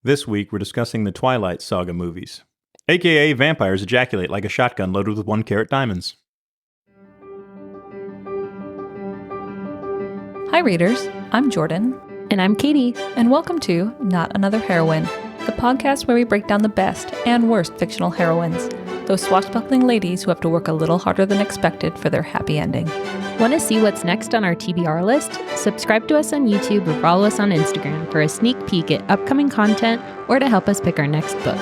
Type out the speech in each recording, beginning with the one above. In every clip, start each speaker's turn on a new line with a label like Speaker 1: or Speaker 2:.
Speaker 1: This week, we're discussing the Twilight Saga movies, aka vampires ejaculate like a shotgun loaded with 1 carat diamonds.
Speaker 2: Hi readers, I'm Jordan.
Speaker 3: And I'm Katie.
Speaker 2: And welcome to Not Another Heroine, the podcast where we break down the best and worst fictional heroines, those swashbuckling ladies who have to work a little harder than expected for their happy ending.
Speaker 3: Want to see what's next on our TBR list? Subscribe to us on YouTube or follow us on Instagram for a sneak peek at upcoming content or to help us pick our next book.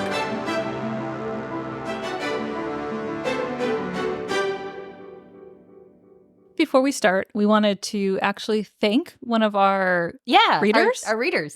Speaker 2: Before we start, we wanted to actually thank one of our readers.
Speaker 3: Our readers,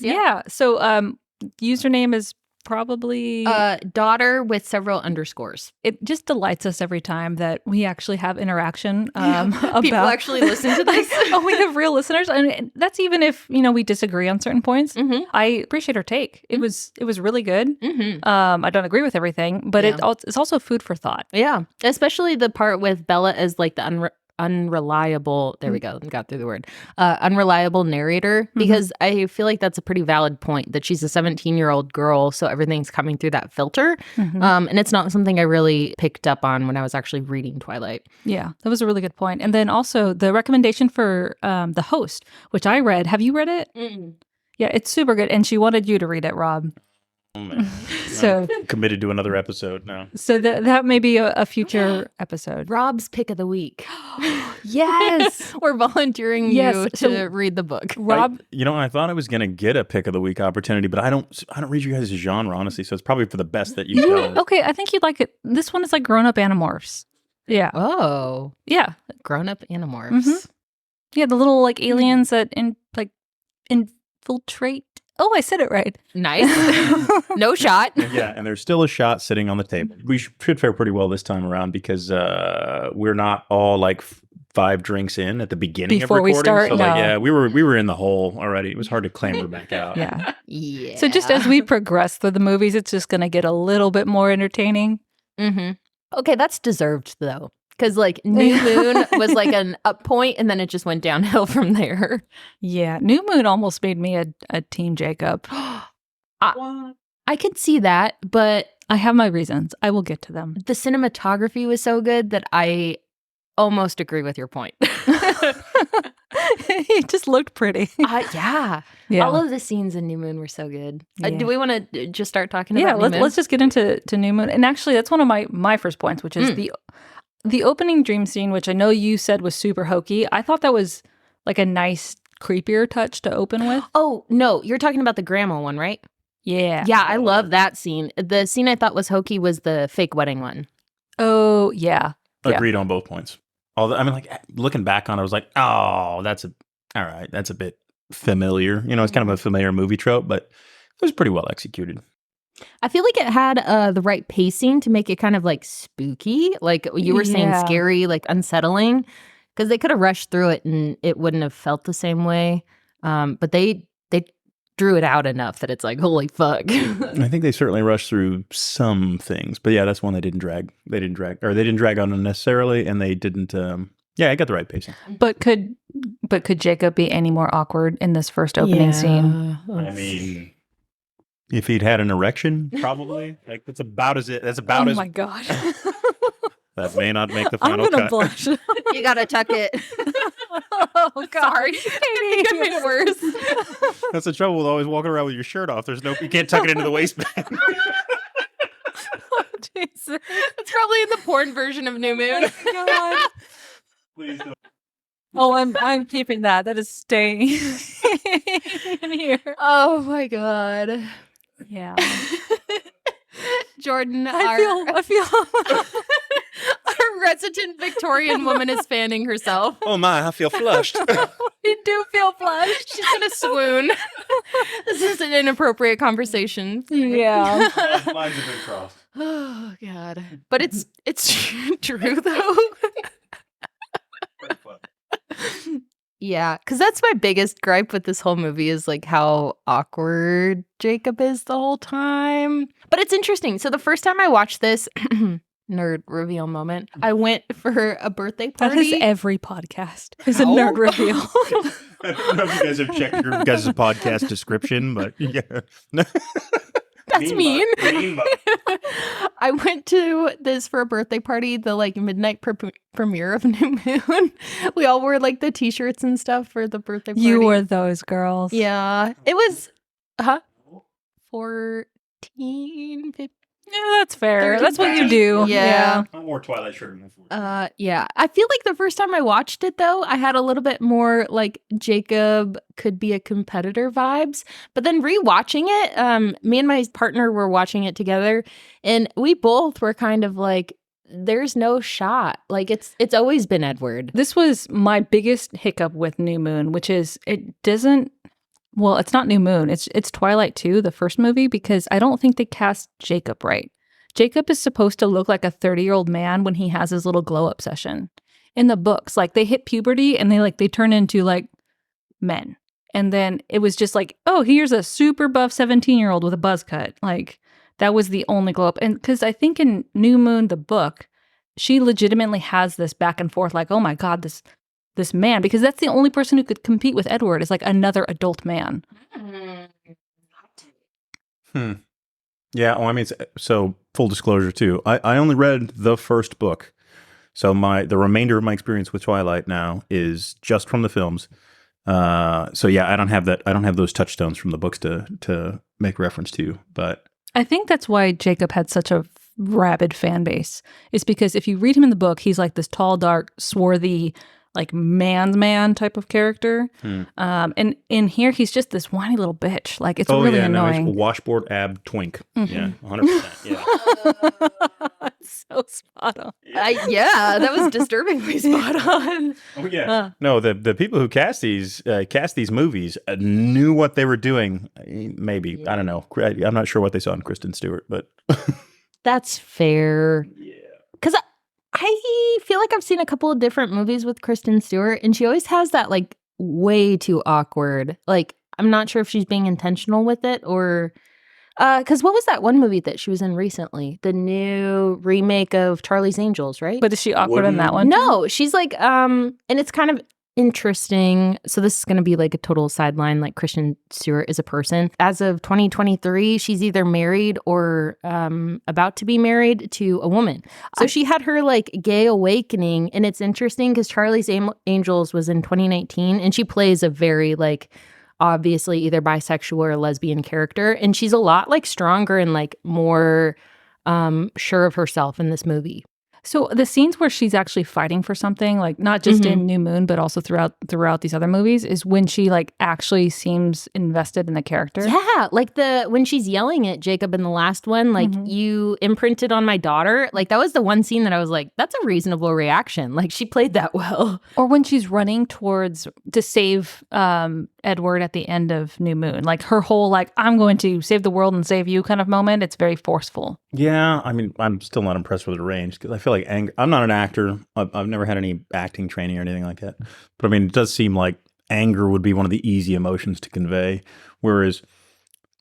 Speaker 2: So username is probably
Speaker 3: daughter with several underscores.
Speaker 2: It just delights us every time that we actually have interaction
Speaker 3: about people actually listen to this.
Speaker 2: Oh, we have real listeners, and that's even if we disagree on certain points.
Speaker 3: Mm-hmm.
Speaker 2: I appreciate her take. It was really good.
Speaker 3: Mm-hmm.
Speaker 2: I don't agree with everything, but it's also food for thought.
Speaker 3: Yeah, especially the part with Bella as like the unreliable, there we go, got through the word, unreliable narrator, because I feel like that's a pretty valid point, that she's a 17-year-old girl, so everything's coming through that filter, and it's not something I really picked up on when I was actually reading Twilight.
Speaker 2: Yeah, that was a really good point. And then also the recommendation for The Host, which I read. Have you read it?
Speaker 3: Mm-mm.
Speaker 2: Yeah, it's super good, and she wanted you to read it, Rob.
Speaker 1: Oh, man.
Speaker 2: So
Speaker 1: I'm committed to another episode now.
Speaker 2: So that may be a future episode.
Speaker 3: Rob's pick of the week.
Speaker 2: Yes.
Speaker 3: We're volunteering you to read the book.
Speaker 2: Rob,
Speaker 1: I thought I was going to get a pick of the week opportunity, but I don't read you guys' genre, honestly, so it's probably for the best that you tell.
Speaker 2: Okay, I think you'd like it. This one is like grown-up Animorphs. Yeah.
Speaker 3: Oh.
Speaker 2: Yeah.
Speaker 3: Grown-up Animorphs.
Speaker 2: Mm-hmm. Yeah, the little like aliens that infiltrate. Oh, I said it right.
Speaker 3: Nice. No shot.
Speaker 1: Yeah, and there's still a shot sitting on the table. We should fare pretty well this time around because we're not all like 5 drinks in at the beginning
Speaker 2: before
Speaker 1: of recording.
Speaker 2: We start.
Speaker 1: So
Speaker 2: no.
Speaker 1: we were in the hole already. It was hard to clamber back out.
Speaker 2: Yeah.
Speaker 3: Yeah.
Speaker 2: So just as we progress through the movies, it's just going to get a little bit more entertaining.
Speaker 3: Mm-hmm. Okay, that's deserved though. Because like New Moon was like an up point and then it just went downhill from there.
Speaker 2: Yeah. New Moon almost made me a Team Jacob.
Speaker 3: I could see that, but
Speaker 2: I have my reasons. I will get to them.
Speaker 3: The cinematography was so good that I almost agree with your point.
Speaker 2: It just looked pretty.
Speaker 3: Yeah. All of the scenes in New Moon were so good.
Speaker 2: Yeah.
Speaker 3: Do we want to just start talking about New Moon?
Speaker 2: Let's just get into New Moon. And actually, that's one of my first points, which is the opening dream scene, which I know you said was super hokey. I thought that was like a nice, creepier touch to open with.
Speaker 3: Oh, no. You're talking about the grandma one, right?
Speaker 2: Yeah.
Speaker 3: Yeah, I love that scene. The scene I thought was hokey was the fake wedding one.
Speaker 2: Oh, yeah.
Speaker 1: Agreed on both points. Although, looking back on it, I was like, oh, that's a bit familiar. It's kind of a familiar movie trope, but it was pretty well executed.
Speaker 3: I feel like it had the right pacing to make it kind of like spooky, like you were saying, scary, like unsettling, because they could have rushed through it and it wouldn't have felt the same way. But they drew it out enough that it's like, holy fuck.
Speaker 1: I think they certainly rushed through some things, but yeah, that's one they didn't drag on unnecessarily, and they didn't. I got the right pacing.
Speaker 2: But could Jacob be any more awkward in this first opening scene?
Speaker 1: I mean, if he'd had an erection, probably. Like that's about as.
Speaker 2: Oh my god.
Speaker 1: That may not make the final
Speaker 2: I'm gonna
Speaker 1: cut.
Speaker 2: blush.
Speaker 3: You gotta tuck it.
Speaker 2: Oh god. Sorry.
Speaker 3: You could make it worse.
Speaker 1: That's the trouble with always walking around with your shirt off. You can't tuck it into the waistband.
Speaker 2: Oh, Jesus.
Speaker 3: It's probably in the porn version of New Moon.
Speaker 2: Oh god.
Speaker 1: Please don't.
Speaker 2: Oh, I'm keeping that. That is staying in here.
Speaker 3: Oh my god.
Speaker 2: Yeah.
Speaker 3: Jordan,
Speaker 2: I feel
Speaker 3: our resident Victorian woman is fanning herself.
Speaker 1: Oh my, I feel flushed.
Speaker 2: You do feel flushed.
Speaker 3: She's gonna swoon. This is an inappropriate conversation.
Speaker 2: Yeah.
Speaker 1: Mine's a bit crossed.
Speaker 3: Oh god. But it's true though. Yeah, because that's my biggest gripe with this whole movie is like how awkward Jacob is the whole time. But it's interesting. So the first time I watched this, nerd reveal moment, I went for a birthday party.
Speaker 2: That is every podcast. Is a nerd reveal.
Speaker 1: I don't know if you guys have checked your guys' podcast description, but yeah.
Speaker 3: That's mean.
Speaker 1: Mean bug.
Speaker 3: I went to this for a birthday party, the like midnight premiere of New Moon. We all wore like the t-shirts and stuff for the birthday party.
Speaker 2: You were those girls.
Speaker 3: Yeah. It was 14, 15.
Speaker 2: Yeah, that's fair.
Speaker 3: 13,
Speaker 2: That's what you do.
Speaker 3: Yeah.
Speaker 1: I'm more Twilight shirt than that.
Speaker 3: Yeah. I feel like the first time I watched it, though, I had a little bit more like Jacob could be a competitor vibes. But then rewatching it, me and my partner were watching it together, and we both were kind of like, there's no shot. Like it's always been Edward.
Speaker 2: This was my biggest hiccup with New Moon, which is it doesn't. Well, it's not New Moon. It's Twilight 2, the first movie, because I don't think they cast Jacob right. Jacob is supposed to look like a 30-year-old man when he has his little glow-up session. In the books, like they hit puberty and they turn into like men. And then it was just like, oh, here's a super buff 17-year-old with a buzz cut. Like that was the only glow-up. And because I think in New Moon, the book, she legitimately has this back and forth like, oh my God, this man, because that's the only person who could compete with Edward is like another adult man.
Speaker 1: Yeah, well, I mean, so full disclosure too. I only read the first book, so the remainder of my experience with Twilight now is just from the films. So yeah, I don't have that. I don't have those touchstones from the books to make reference to. But
Speaker 2: I think that's why Jacob had such a rabid fan base. Is because if you read him in the book, he's like this tall, dark, swarthy, like man's man type of character. And in here, he's just this whiny little bitch. Like it's really annoying.
Speaker 1: No, washboard ab twink. Yeah, 100%. Yeah.
Speaker 2: It's so spot on.
Speaker 3: Yeah, that was disturbingly spot on.
Speaker 1: Oh yeah. No, the people who cast these movies knew what they were doing. Maybe I don't know. I'm not sure what they saw in Kristen Stewart, but
Speaker 3: that's fair.
Speaker 1: Yeah.
Speaker 3: Because I feel like I've seen a couple of different movies with Kristen Stewart, and she always has that like way too awkward. Like I'm not sure if she's being intentional with it or because what was that one movie that she was in recently? The new remake of Charlie's Angels, right?
Speaker 2: But is she awkward in that one?
Speaker 3: No, she's like and it's kind of interesting. So this is going to be like a total sideline. Like Kristen Stewart is a person. As of 2023, she's either married or about to be married to a woman. So she had her like gay awakening, and it's interesting because Charlie's Angels was in 2019, and she plays a very like obviously either bisexual or lesbian character, and she's a lot like stronger and like more sure of herself in this movie.
Speaker 2: So the scenes where she's actually fighting for something, like not just in New Moon, but also throughout these other movies, is when she like actually seems invested in the character.
Speaker 3: Yeah, like when she's yelling at Jacob in the last one, like you imprinted on my daughter. Like that was the one scene that I was like, that's a reasonable reaction. Like she played that well.
Speaker 2: Or when she's running to save Edward at the end of New Moon, like her whole like I'm going to save the world and save you kind of moment. It's very forceful.
Speaker 1: Yeah, I mean, I'm still not impressed with her range because I feel like anger. I'm not an actor. I've never had any acting training or anything like that. But I mean, it does seem like anger would be one of the easy emotions to convey, whereas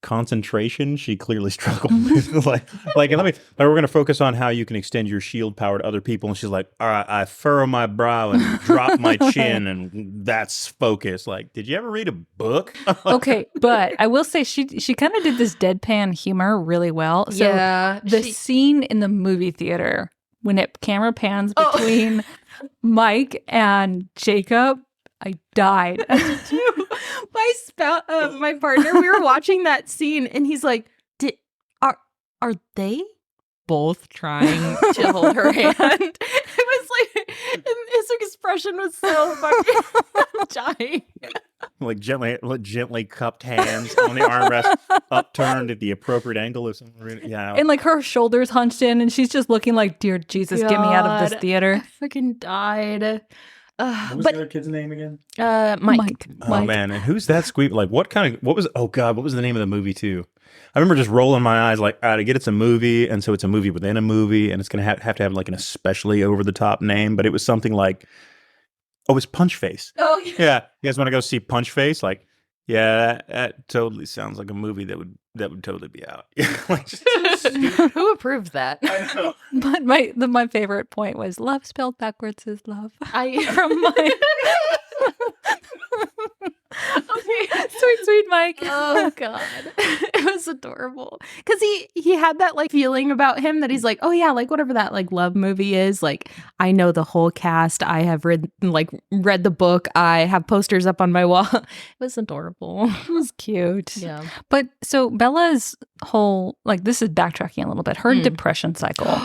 Speaker 1: concentration, she clearly struggled with. like we're going to focus on how you can extend your shield power to other people, and she's like, all right, I furrow my brow and drop my chin, and that's focus. Like, did you ever read a book?
Speaker 2: Okay, but I will say she kind of did this deadpan humor really well. So
Speaker 3: yeah,
Speaker 2: the scene in the movie theater when camera pans between Mike and Jacob, I died.
Speaker 3: My partner, we were watching that scene, and he's like, "Are they both trying to hold her hand?" It was like, and his expression was so fucking dying.
Speaker 1: Like gently cupped hands on the armrest, upturned at the appropriate angle. Yeah,
Speaker 2: and like her shoulders hunched in, and she's just looking like, "Dear Jesus, get me out of this theater."
Speaker 3: I fucking died.
Speaker 1: What was the other kid's name again?
Speaker 3: Mike.
Speaker 1: Oh man, and who's that squeak? Like, what was the name of the movie too? I remember just rolling my eyes like, I get it's a movie, and so it's a movie within a movie, and it's gonna have to have like an especially over the top name, but it was something like, it's Punch Face.
Speaker 3: Oh
Speaker 1: yeah. You guys want to go see Punch Face? Like, yeah, that totally sounds like a movie that would totally be out.
Speaker 3: Who approved that?
Speaker 1: I know.
Speaker 2: But my favorite point was love spelled backwards is love.
Speaker 3: From my
Speaker 2: Sweet Mike.
Speaker 3: Oh God, it was adorable because he had that like feeling about him that he's like, oh yeah, like whatever that like love movie is, like I know the whole cast, I have read the book, I have posters up on my wall. It was adorable.
Speaker 2: It was cute.
Speaker 3: Yeah.
Speaker 2: But so Bella's whole, like, this is backtracking a little bit, her depression cycle,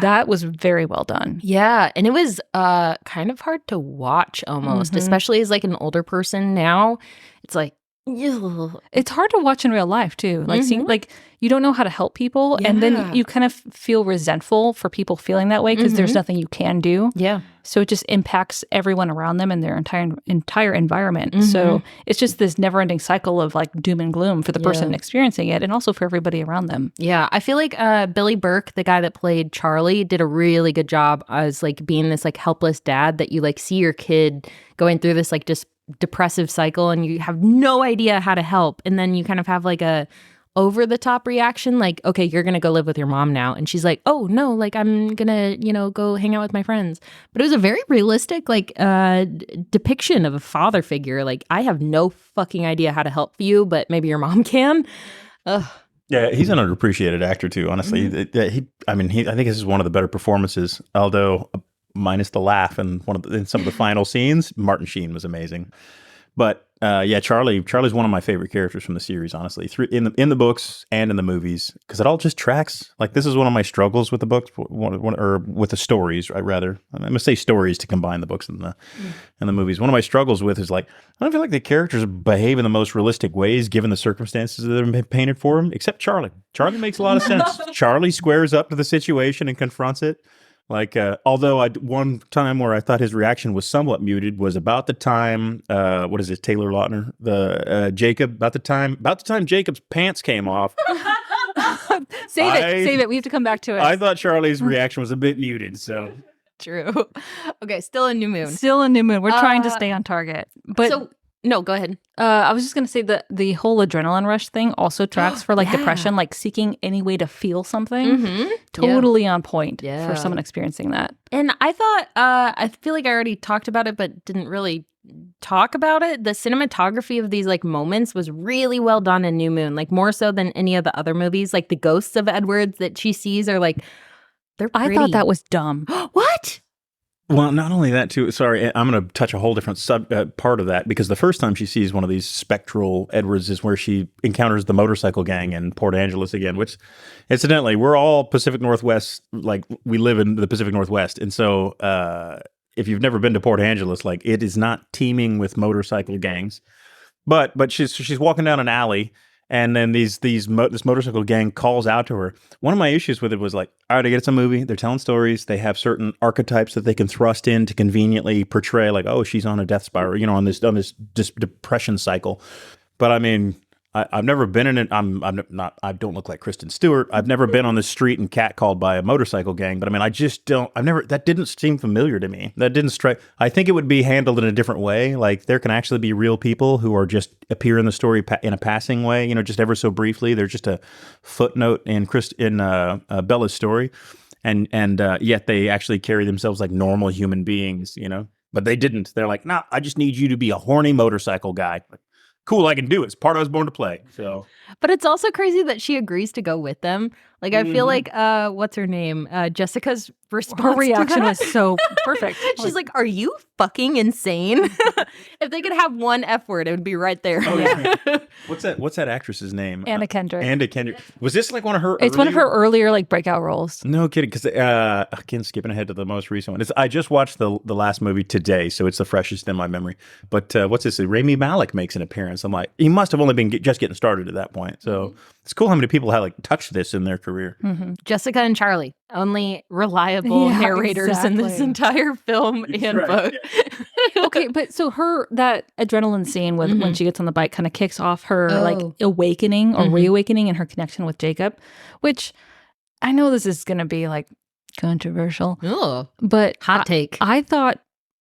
Speaker 2: that was very well done.
Speaker 3: Yeah, and it was kind of hard to watch almost, especially as like an older person now. It's like, ugh.
Speaker 2: It's hard to watch in real life too. Like seeing, like, you don't know how to help people, and then you kind of feel resentful for people feeling that way because there's nothing you can do.
Speaker 3: Yeah.
Speaker 2: So it just impacts everyone around them and their entire environment. So it's just this never-ending cycle of like doom and gloom for the person experiencing it, and also for everybody around them.
Speaker 3: Yeah, I feel like Billy Burke, the guy that played Charlie, did a really good job as like being this like helpless dad that you like see your kid going through this like just depressive cycle and you have no idea how to help, and then you kind of have like a over the top reaction, like, okay, you're gonna go live with your mom now, and she's like, oh no, like I'm gonna go hang out with my friends. But it was a very realistic like depiction of a father figure. Like, I have no fucking idea how to help you, but maybe your mom can. Ugh.
Speaker 1: Yeah, he's an underappreciated actor too, honestly. I think this is one of the better performances, although minus the laugh and in some of the final scenes. Martin Sheen was amazing. But Charlie's one of my favorite characters from the series, honestly, in the books and in the movies, because it all just tracks. Like, this is one of my struggles with the books, or with the stories, rather. I'm going to say stories to combine the books and the movies. One of my struggles with is like, I don't feel like the characters behave in the most realistic ways given the circumstances that have been painted for them, except Charlie. Charlie makes a lot of sense. Charlie squares up to the situation and confronts it. Like, although one time where I thought his reaction was somewhat muted was about the time, Taylor Lautner, Jacob, about the time Jacob's pants came off.
Speaker 2: Save it. We have to come back to it.
Speaker 1: I thought Charlie's reaction was a bit muted, so.
Speaker 3: True. Okay, still a new moon.
Speaker 2: We're trying to stay on target. But
Speaker 3: no, go ahead.
Speaker 2: I was just going to say that the whole adrenaline rush thing also tracks for like depression, like seeking any way to feel something. Totally on point for someone experiencing that.
Speaker 3: And I thought, I feel like I already talked about it, but didn't really talk about it. The cinematography of these like moments was really well done in New Moon, like more so than any of the other movies. Like the ghosts of Edwards that she sees are like, they're pretty.
Speaker 2: I thought that was dumb.
Speaker 3: What?
Speaker 1: Well, not only that, too. Sorry, I'm going to touch a whole different part of that, because the first time she sees one of these spectral Edwards is where she encounters the motorcycle gang in Port Angeles again, which, incidentally, we're all Pacific Northwest, like, we live in the Pacific Northwest. And so if you've never been to Port Angeles, like, it is not teeming with motorcycle gangs. But she's walking down an alley, and then this motorcycle gang calls out to her. One of my issues with it was like, all right, I get it's a movie. They're telling stories. They have certain archetypes that they can thrust in to conveniently portray, like, oh, she's on a death spiral, on this depression cycle. But I mean, I've never been in it. I'm not. I don't look like Kristen Stewart. I've never been on the street and catcalled by a motorcycle gang. But I mean, I just don't. I've never. That didn't seem familiar to me. That didn't strike. I think it would be handled in a different way. Like, there can actually be real people who are just appear in the story in a passing way. Just ever so briefly. They're just a footnote in Bella's story, and yet they actually carry themselves like normal human beings. But they didn't. They're like, nah, I just need you to be a horny motorcycle guy. Cool, I can do it. It's part I was born to play. So,
Speaker 3: but it's also crazy that she agrees to go with them. Like, I feel like, what's her name? Jessica's response.
Speaker 2: Her reaction was so perfect.
Speaker 3: She's like, "Are you fucking insane?" If they could have one F word, it would be right there.
Speaker 1: Oh, yeah. What's that actress's name?
Speaker 2: Anna Kendrick.
Speaker 1: Anna Kendrick. Was this like one of her?
Speaker 2: It's one of her earlier like breakout roles.
Speaker 1: No kidding. Because again, skipping ahead to the most recent one. I just watched the last movie today, so it's the freshest in my memory. But what's this? Rami Malek makes an appearance. I'm like, he must have only been just getting started at that point. So it's cool how many people have like touched this in their career.
Speaker 3: Jessica and Charlie, only reliable narrators in this entire film and book.
Speaker 2: Okay, but so that adrenaline scene with when she gets on the bike kind of kicks off her like awakening or reawakening in her connection with Jacob, which I know this is going to be like controversial, but
Speaker 3: hot take.
Speaker 2: I thought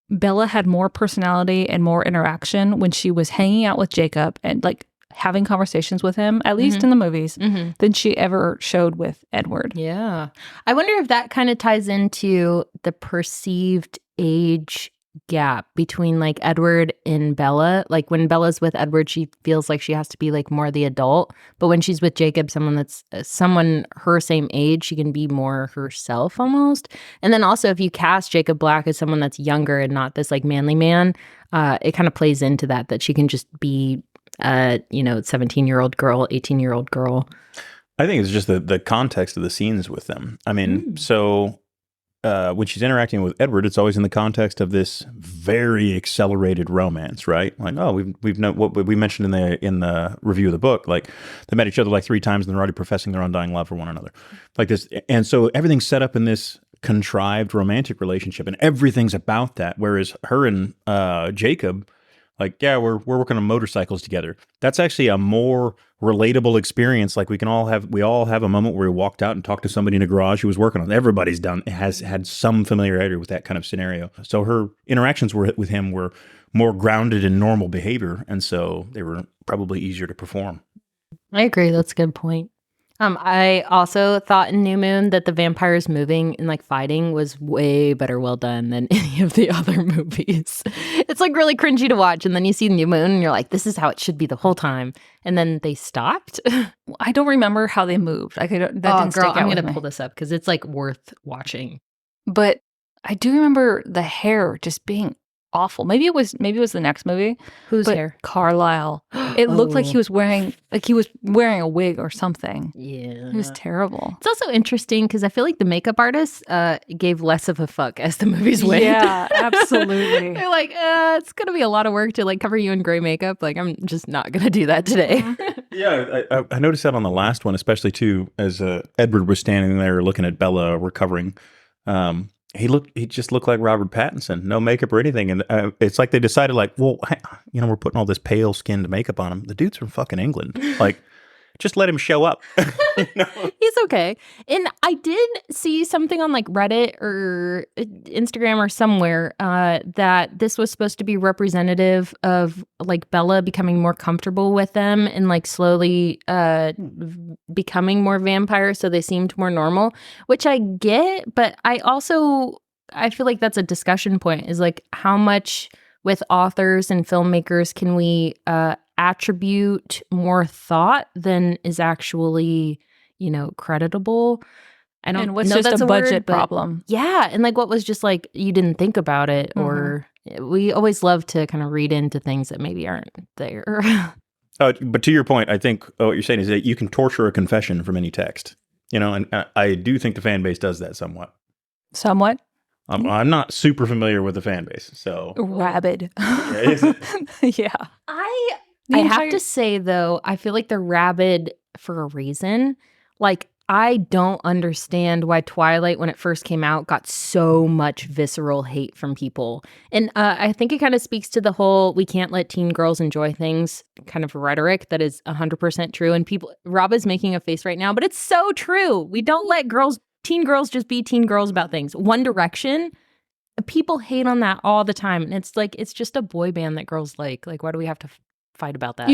Speaker 2: Bella had more personality and more interaction when she was hanging out with Jacob and like having conversations with him, at least in the movies, than she ever showed with Edward.
Speaker 3: Yeah. I wonder if that kind of ties into the perceived age gap between like Edward and Bella. Like when Bella's with Edward, she feels like she has to be like more the adult, but when she's with Jacob, someone that's someone her same age, she can be more herself almost. And then also if you cast Jacob Black as someone that's younger and not this like manly man, it kind of plays into that she can just be 17-year-old girl, 18-year-old girl.
Speaker 1: I think it's just the context of the scenes with them. I mean, so when she's interacting with Edward, it's always in the context of this very accelerated romance, right? Like, oh, we've known what we mentioned in the review of the book, like they met each other like 3 times and they're already professing their undying love for one another, like this. And so everything's set up in this contrived romantic relationship, and everything's about that. Whereas her and Jacob, like, yeah, we're working on motorcycles together. That's actually a more relatable experience. Like we all have a moment where we walked out and talked to somebody in a garage who was working on it. Everybody's has had some familiarity with that kind of scenario. So her interactions with him were more grounded in normal behavior, and so they were probably easier to perform.
Speaker 3: I agree. That's a good point. I also thought in New Moon that the vampires moving and like fighting was way better well done than any of the other movies. It's like really cringy to watch, and then you see New Moon and you're like, this is how it should be the whole time. And then they stopped.
Speaker 2: I don't remember how they moved. That didn't stick out.
Speaker 3: I'm
Speaker 2: with
Speaker 3: gonna
Speaker 2: me.
Speaker 3: pull this up because it's like worth watching.
Speaker 2: But I do remember the hair just being awful. Maybe it was the next movie.
Speaker 3: Whose
Speaker 2: but
Speaker 3: hair?
Speaker 2: Carlisle. It looked like he was wearing a wig or something.
Speaker 3: Yeah,
Speaker 2: It was terrible.
Speaker 3: It's also interesting because I feel like the makeup artists gave less of a fuck as the movies went.
Speaker 2: Yeah, absolutely.
Speaker 3: They're like, it's gonna be a lot of work to like cover you in gray makeup. Like, I'm just not gonna do that today.
Speaker 1: Yeah, I noticed that on the last one, especially too, as Edward was standing there looking at Bella recovering. He just looked like Robert Pattinson, no makeup or anything. And it's like they decided, like, well, we're putting all this pale skinned makeup on him. The dude's from fucking England. Like, just let him show up.
Speaker 3: He's okay. And I did see something on like Reddit or Instagram or somewhere that this was supposed to be representative of like Bella becoming more comfortable with them and like slowly becoming more vampire, so they seemed more normal, which I get. But I feel like that's a discussion point, is like how much with authors and filmmakers can we attribute more thought than is actually, creditable. I don't
Speaker 2: And what's
Speaker 3: know
Speaker 2: just
Speaker 3: that's
Speaker 2: a budget
Speaker 3: word, but
Speaker 2: problem.
Speaker 3: yeah, and like what was just like you didn't think about it, or we always love to kind of read into things that maybe aren't there.
Speaker 1: But to your point, I think what you're saying is that you can torture a confession from any text, and I do think the fan base does that somewhat.
Speaker 2: Somewhat.
Speaker 1: I'm not super familiar with the fan base, so
Speaker 2: Rabid. Yeah.
Speaker 3: I have to say, though, I feel like they're rabid for a reason. Like, I don't understand why Twilight, when it first came out, got so much visceral hate from people. And I think it kind of speaks to the whole we can't let teen girls enjoy things kind of rhetoric that is 100% true. And Rob is making a face right now, but it's so true. We don't let teen girls just be teen girls about things. One Direction, people hate on that all the time. And it's like, it's just a boy band that girls like. Like, why do we have to fight about that?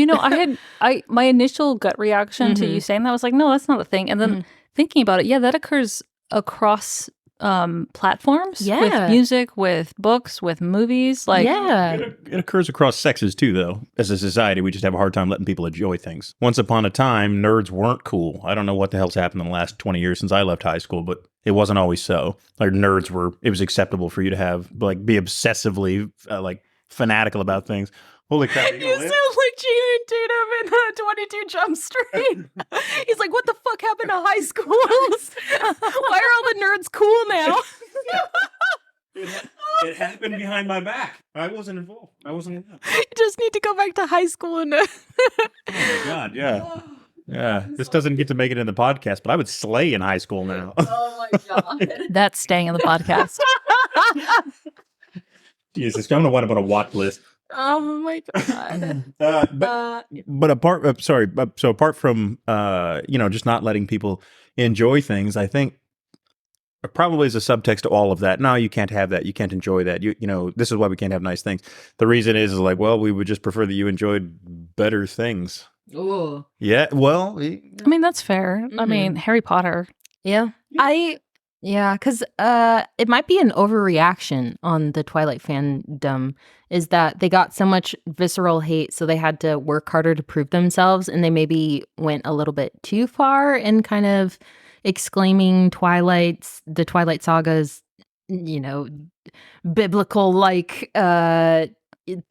Speaker 2: My initial gut reaction to you saying that was like, no, that's not a thing. And then thinking about it, yeah, that occurs across platforms, with music, with books, with movies. Like,
Speaker 1: it occurs across sexes too, though. As a society, we just have a hard time letting people enjoy things. Once upon a time, nerds weren't cool. I don't know what the hell's happened in the last 20 years since I left high school, but it wasn't always so. Like, it was acceptable for you to have, like, be obsessively, like, fanatical about things. Holy crap.
Speaker 3: You sound like Channing Tatum in 22 Jump Street. He's like, what the fuck happened to high schools? Why are all the nerds cool now?
Speaker 1: It happened behind my back. I wasn't involved. You
Speaker 3: just need to go back to high school and...
Speaker 1: Oh my God, yeah. Yeah, this doesn't get to make it in the podcast, but I would slay in high school now.
Speaker 3: Oh my God.
Speaker 2: that's staying in the podcast.
Speaker 1: Jesus, I'm going to wind up on a watch list.
Speaker 3: Oh my God.
Speaker 1: But apart from just not letting people enjoy things, I think probably is a subtext to all of that. No, you can't have that. You can't enjoy that. This is why we can't have nice things. The reason is like, well, we would just prefer that you enjoyed better things.
Speaker 3: Oh.
Speaker 1: Yeah. Well,
Speaker 2: I mean, that's fair. I mean, Harry Potter.
Speaker 3: Yeah. Yeah, because it might be an overreaction on the Twilight fandom, is that they got so much visceral hate, so they had to work harder to prove themselves, and they maybe went a little bit too far in kind of exclaiming the Twilight Saga's, biblical like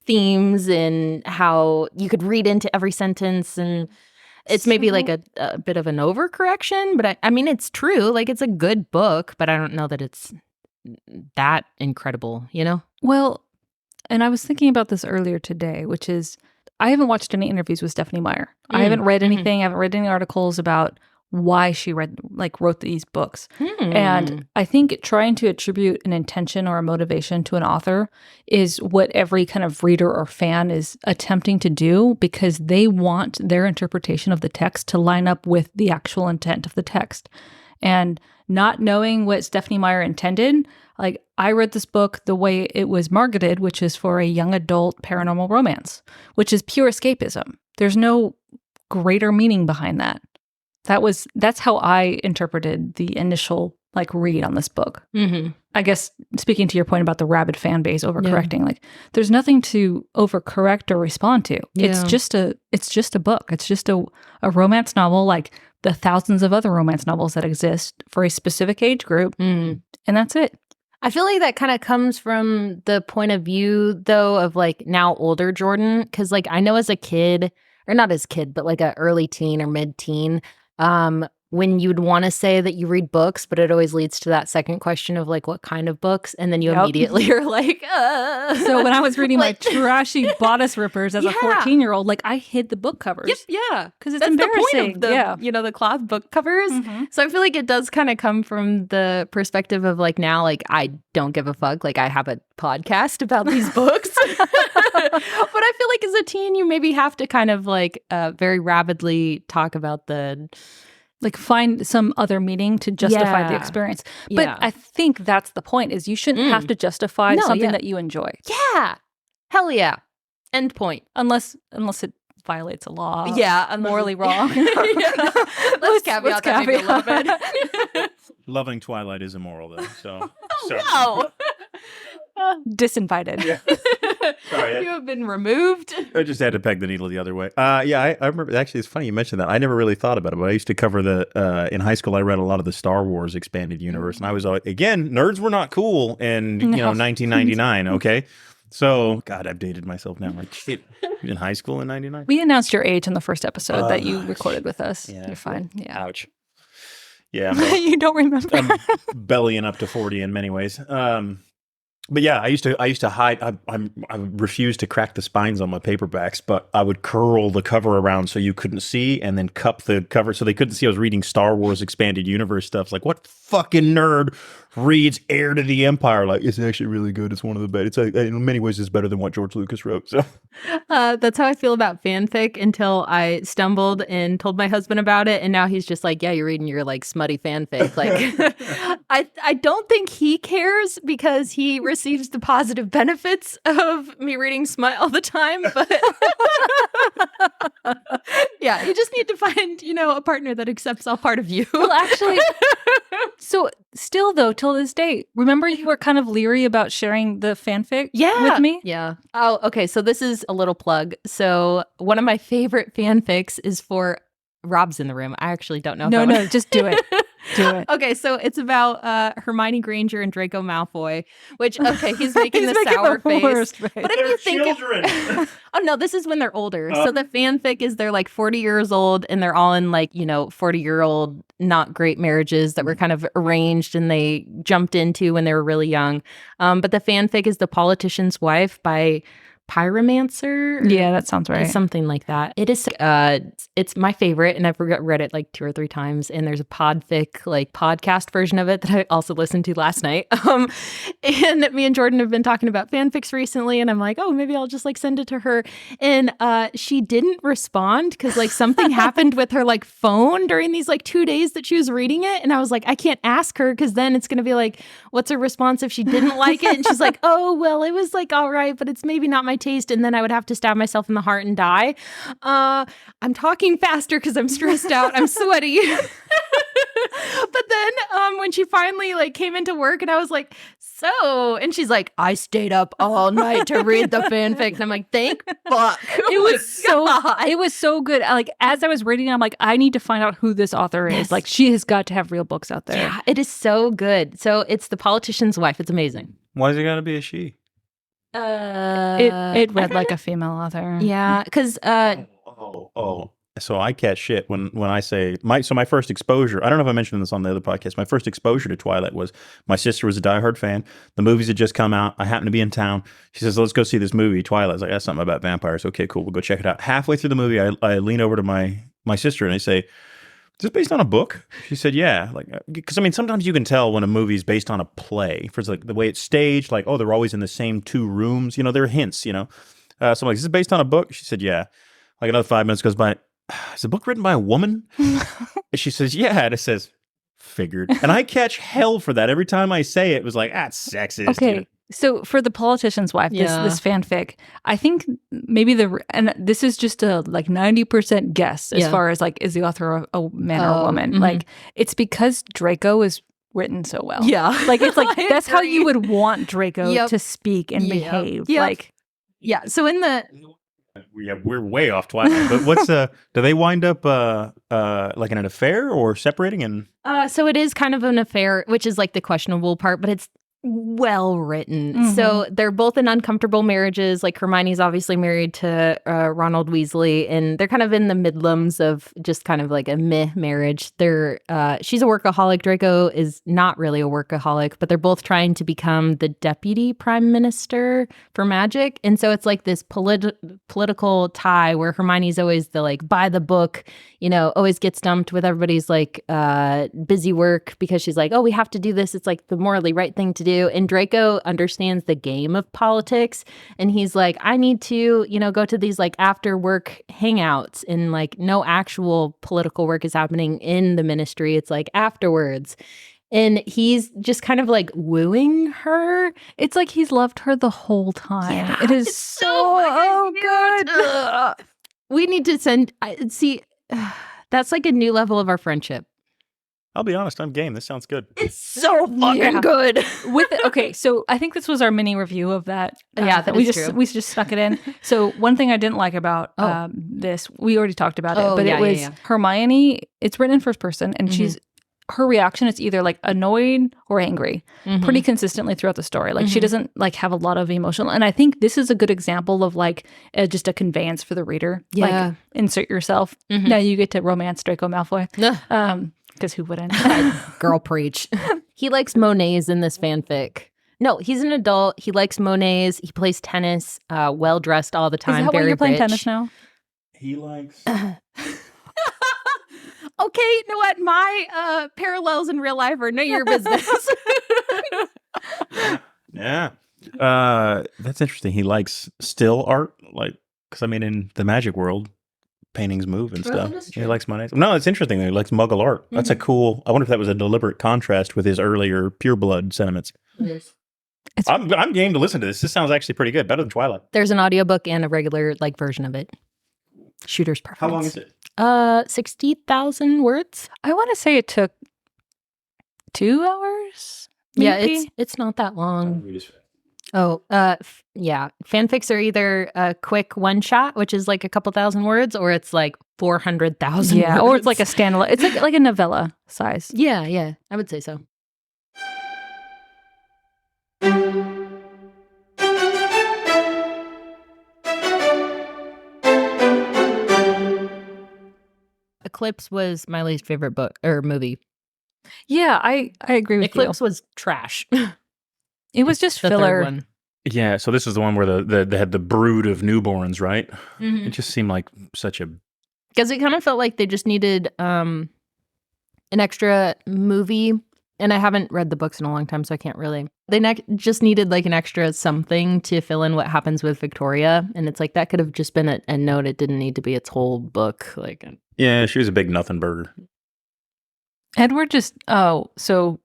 Speaker 3: themes, and how you could read into every sentence, and it's maybe like a bit of an overcorrection, but I mean, it's true. Like, it's a good book, but I don't know that it's that incredible,
Speaker 2: Well, and I was thinking about this earlier today, which is I haven't watched any interviews with Stephanie Meyer. I haven't read anything. I haven't read any articles about why she wrote these books. And I think trying to attribute an intention or a motivation to an author is what every kind of reader or fan is attempting to do, because they want their interpretation of the text to line up with the actual intent of the text. And not knowing what Stephanie Meyer intended, like, I read this book the way it was marketed, which is for a young adult paranormal romance, which is pure escapism. There's no greater meaning behind that. That's how I interpreted the initial read on this book. I guess, speaking to your point about the rabid fan base overcorrecting, like, there's nothing to overcorrect or respond to.
Speaker 3: Yeah.
Speaker 2: It's just a book. It's just a romance novel, like the thousands of other romance novels that exist for a specific age group, and that's it.
Speaker 3: I feel like that kind of comes from the point of view, though, of now older Jordan, because I know as a kid, or not as kid, but a early teen or mid-teen, when you'd want to say that you read books, but it always leads to that second question of what kind of books, and then you immediately are like,
Speaker 2: So when I was reading my trashy bodice rippers as a 14-year-old, I hid the book covers.
Speaker 3: Yep, yeah,
Speaker 2: because it's
Speaker 3: that's
Speaker 2: embarrassing.
Speaker 3: The point of the cloth book covers. So I feel like it does kind of come from the perspective of now, I don't give a fuck. I have a podcast about these books, but I feel like as a teen, you maybe have to kind of very rapidly talk about
Speaker 2: find some other meaning to justify the experience. But I think that's the point, is you shouldn't have to justify something that you enjoy.
Speaker 3: Yeah. Hell yeah. End point.
Speaker 2: Unless it violates a law.
Speaker 3: Yeah.
Speaker 2: Morally wrong.
Speaker 3: Let's caveat that maybe a little bit.
Speaker 1: Loving Twilight is immoral, though. So,
Speaker 3: no.
Speaker 2: Disinvited.
Speaker 1: Yeah. Sorry,
Speaker 3: you have been removed.
Speaker 1: I just had to peg the needle the other way. I remember. Actually, it's funny you mentioned that. I never really thought about it, but I used to cover in high school. I read a lot of the Star Wars expanded universe, and I was again, nerds were not cool in 1999. Okay, so God, I've dated myself now. Shit, in high school in '99.
Speaker 2: We announced your age in the first episode that you recorded with us.
Speaker 1: Yeah,
Speaker 2: you're fine. Yeah.
Speaker 1: Ouch. Yeah,
Speaker 2: you don't remember.
Speaker 1: I'm bellying up to 40 in many ways. But yeah, I used to hide. I refused to crack the spines on my paperbacks, but I would curl the cover around so you couldn't see, and then cup the cover so they couldn't see I was reading Star Wars expanded universe stuff. It's what fucking nerd reads Heir to the Empire? It's actually really good. It's one of the best. It's in many ways it's better than what George Lucas wrote. So
Speaker 3: that's how I feel about fanfic until I stumbled and told my husband about it, and now he's just yeah, you're reading your smutty fanfic. I don't think he cares because he receives the positive benefits of me reading smut all the time, but yeah, you just need to find a partner that accepts all part of you.
Speaker 2: Well, actually, so still though, till this day, remember you were kind of leery about sharing the fanfic with me?
Speaker 3: Yeah. Oh, okay. So this is a little plug. So one of my favorite fanfics is for Rob's in the room. I actually don't know.
Speaker 2: No, just do it. Do it.
Speaker 3: Okay, so it's about Hermione Granger and Draco Malfoy, which, okay, he's making the sour face. But if you think
Speaker 1: children.
Speaker 3: oh no, this is when they're older. So the fanfic is they're 40 years old and they're all in 40-year-old not great marriages that were kind of arranged and they jumped into when they were really young. But the fanfic is The Politician's Wife by Pyromancer.
Speaker 2: Yeah, that sounds right.
Speaker 3: Something like that. It is. It's my favorite, and I've read it 2 or 3 times. And there's a podfic podcast version of it that I also listened to last night. And me and Jordan have been talking about fanfics recently, and I'm oh, maybe I'll just send it to her. And she didn't respond because something happened with her phone during these 2 days that she was reading it, and I was I can't ask her because then it's gonna be what's her response if she didn't like it? And she's oh well, it was all right, but it's maybe not my taste, and then I would have to stab myself in the heart and die. I'm talking faster because I'm stressed out. I'm sweaty. But then when she finally like came into work and I was like, so, and she's like, I stayed up all night to read the fanfic. And I'm like, thank fuck.
Speaker 2: It was so good. Like as I was reading it, I'm like, I need to find out who this author is.
Speaker 3: Yes.
Speaker 2: Like she has got to have real books out there.
Speaker 3: Yeah, it is so good. So it's The Politician's Wife. It's amazing.
Speaker 1: Why's it got to be a she?
Speaker 2: It read like a female author.
Speaker 3: Yeah, because
Speaker 1: Oh. So I catch shit when I say my first exposure. I don't know if I mentioned this on the other podcast. My first exposure to Twilight was my sister was a diehard fan. The movies had just come out. I happened to be in town. She says, "Let's go see this movie, Twilight." I was like, "That's something about vampires." Okay, cool. We'll go check it out. Halfway through the movie, I lean over to my sister and I say, "Is this based on a book?" She said, "Yeah." Like, because I mean, sometimes you can tell when a movie's based on a play for like the way it's staged. Like, oh, they're always in the same two rooms. You know, there are hints. You know, so I'm like, "Is this based on a book?" She said, "Yeah." Like another 5 minutes goes by. Is the book written by a woman? And she says, "Yeah." And it says, "Figured." And I catch hell for that every time I say it. It was like, it's sexist.
Speaker 2: Okay.
Speaker 1: You know?
Speaker 2: So for The Politician's Wife, this fanfic, I think maybe and this is just a like 90% guess as far as like, is the author a man or a woman?
Speaker 3: Mm-hmm.
Speaker 2: Like it's because Draco is written so well.
Speaker 3: Yeah.
Speaker 2: Like it's like, that's how you would want Draco to speak and
Speaker 3: Yep.
Speaker 2: behave.
Speaker 3: Yep.
Speaker 2: Like,
Speaker 3: yeah. So in the
Speaker 1: We're way off Twilight. But what's do they wind up like in an affair or separating? And
Speaker 3: so it is kind of an affair, which is like the questionable part, but it's well written. So they're both in uncomfortable marriages. Like Hermione's obviously married to Ronald Weasley, and they're kind of in the midlums of just kind of like a meh marriage. They're she's a workaholic. Draco is not really a workaholic, but they're both trying to become the deputy prime minister for magic. And so it's like this political tie where Hermione's always the like by the book, you know, always gets dumped with everybody's like busy work because she's like, oh, we have to do this. It's like the morally right thing to do. And Draco understands the game of politics. And he's like, I need to, you know, go to these like after work hangouts, and like no actual political work is happening in the ministry. It's like afterwards. And he's just kind of like wooing her.
Speaker 2: it's like he's loved her the whole time.
Speaker 3: Yeah,
Speaker 2: it is
Speaker 3: it's
Speaker 2: so good.
Speaker 3: Ugh. We need to send, see, that's like a new level of our friendship.
Speaker 1: I'll be honest, I'm game. This sounds good.
Speaker 3: It's so fucking good.
Speaker 2: Okay, so I think this was our mini review of that.
Speaker 3: Yeah, that
Speaker 2: we
Speaker 3: is
Speaker 2: just
Speaker 3: true.
Speaker 2: we just stuck it in. So one thing I didn't like about this, we already talked about it, but it was Hermione. It's written in first person, and her reaction is either like annoyed or angry, pretty consistently throughout the story. Like she doesn't like have a lot of emotional. And I think this is a good example of like just a conveyance for the reader.
Speaker 3: Yeah.
Speaker 2: Like insert yourself. Now you get to romance Draco Malfoy. Because who wouldn't?
Speaker 3: Girl preach. He likes Monets in this fanfic. No, he's an adult. He likes Monets. He plays tennis, well dressed all the time.
Speaker 2: Is that why
Speaker 3: very
Speaker 2: you're playing
Speaker 3: rich.
Speaker 2: tennis now?
Speaker 1: He likes.
Speaker 3: Okay, you know what? My parallels in real life are none of your business.
Speaker 1: Yeah. That's interesting. He likes still art, like, because I mean, in the magic world, paintings move and stuff. He likes money. No, it's interesting that he likes Muggle art. That's a cool. I wonder if that was a deliberate contrast with his earlier pureblood sentiments.
Speaker 3: Yes.
Speaker 1: I'm game to listen to this. This sounds actually pretty good. Better than Twilight.
Speaker 3: There's an audiobook and a regular like version of it. Shooter's preference.
Speaker 1: How long is it?
Speaker 3: 60,000 words.
Speaker 2: I want to say it took 2 hours. Maybe?
Speaker 3: Yeah, it's not that long. Yeah. Fanfics are either a quick one shot, which is like a couple thousand words, or it's like 400,000
Speaker 2: Yeah,
Speaker 3: words.
Speaker 2: or it's like a standalone. It's like a novella size.
Speaker 3: Yeah, I would say so. Eclipse was my least favorite book or movie.
Speaker 2: Yeah, I agree with
Speaker 3: Eclipse was trash.
Speaker 2: you. It was just
Speaker 3: The
Speaker 2: filler.
Speaker 3: third one.
Speaker 1: Yeah. So this is the one where they had the brood of newborns, right? It just seemed like such a.
Speaker 3: Because it kind of felt like they just needed an extra movie. And I haven't read the books in a long time, so I can't really. They just needed like an extra something to fill in what happens with Victoria. And it's like that could have just been a note. It didn't need to be its whole book. Like,
Speaker 1: Yeah, she was a big nothing burger.
Speaker 2: Edward just so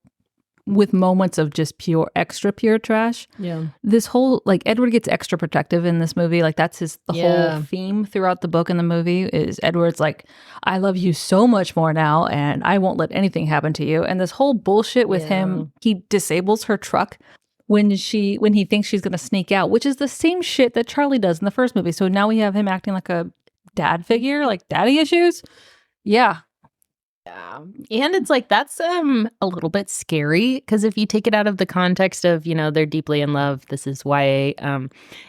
Speaker 2: with moments of just pure, extra pure trash.
Speaker 3: Yeah.
Speaker 2: This whole, like, Edward gets extra protective in this movie. Like, that's the whole theme throughout the book and the movie is Edward's like, I love you so much more now, and I won't let anything happen to you. And this whole bullshit with him, he disables her truck when he thinks she's going to sneak out, which is the same shit that Charlie does in the first movie. So now we have him acting like a dad figure, like daddy issues. Yeah.
Speaker 3: Yeah. And it's like, that's a little bit scary because if you take it out of the context of, they're deeply in love, this is YA.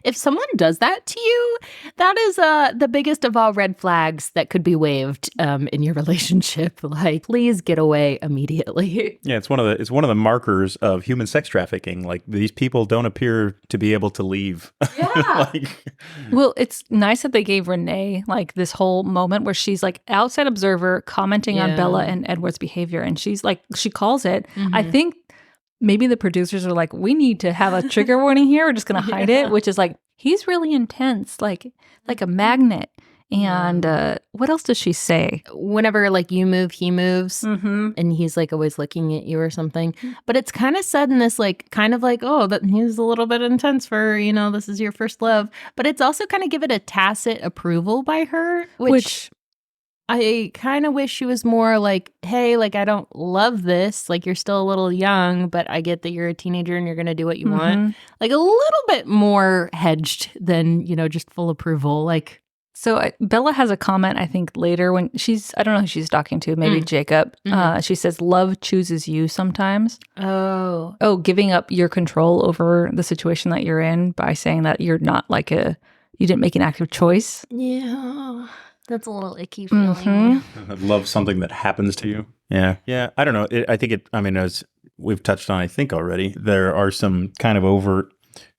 Speaker 3: If someone does that to you, that is the biggest of all red flags that could be waved in your relationship. Like, please get away immediately.
Speaker 1: Yeah, it's one of the markers of human sex trafficking. Like, these people don't appear to be able to leave.
Speaker 3: Yeah.
Speaker 2: Well, it's nice that they gave Renee like this whole moment where she's like outside observer commenting on Bella and Edward's behavior, and she's like, she calls it. I think maybe the producers are like, we need to have a trigger warning here. We're just gonna hide it, which is like, he's really intense, like a magnet. And what else does she say?
Speaker 3: Whenever like you move, he moves, and he's like always looking at you or something. But it's kind of said in this like kind of like, oh, that he's a little bit intense for this is your first love. But it's also kind of give it a tacit approval by her, which I kind of wish she was more like, hey, like, I don't love this. Like, you're still a little young, but I get that you're a teenager and you're going to do what you want. Like, a little bit more hedged than, just full approval. Like,
Speaker 2: so Bella has a comment, I think, later when I don't know who she's talking to, maybe Jacob. She says, love chooses you sometimes. Oh, giving up your control over the situation that you're in by saying that you're not like you didn't make an active choice.
Speaker 3: Yeah. That's a little icky feeling.
Speaker 1: I'd love something that happens to you. Yeah. Yeah. I don't know. As we've touched on, I think already, there are some kind of overt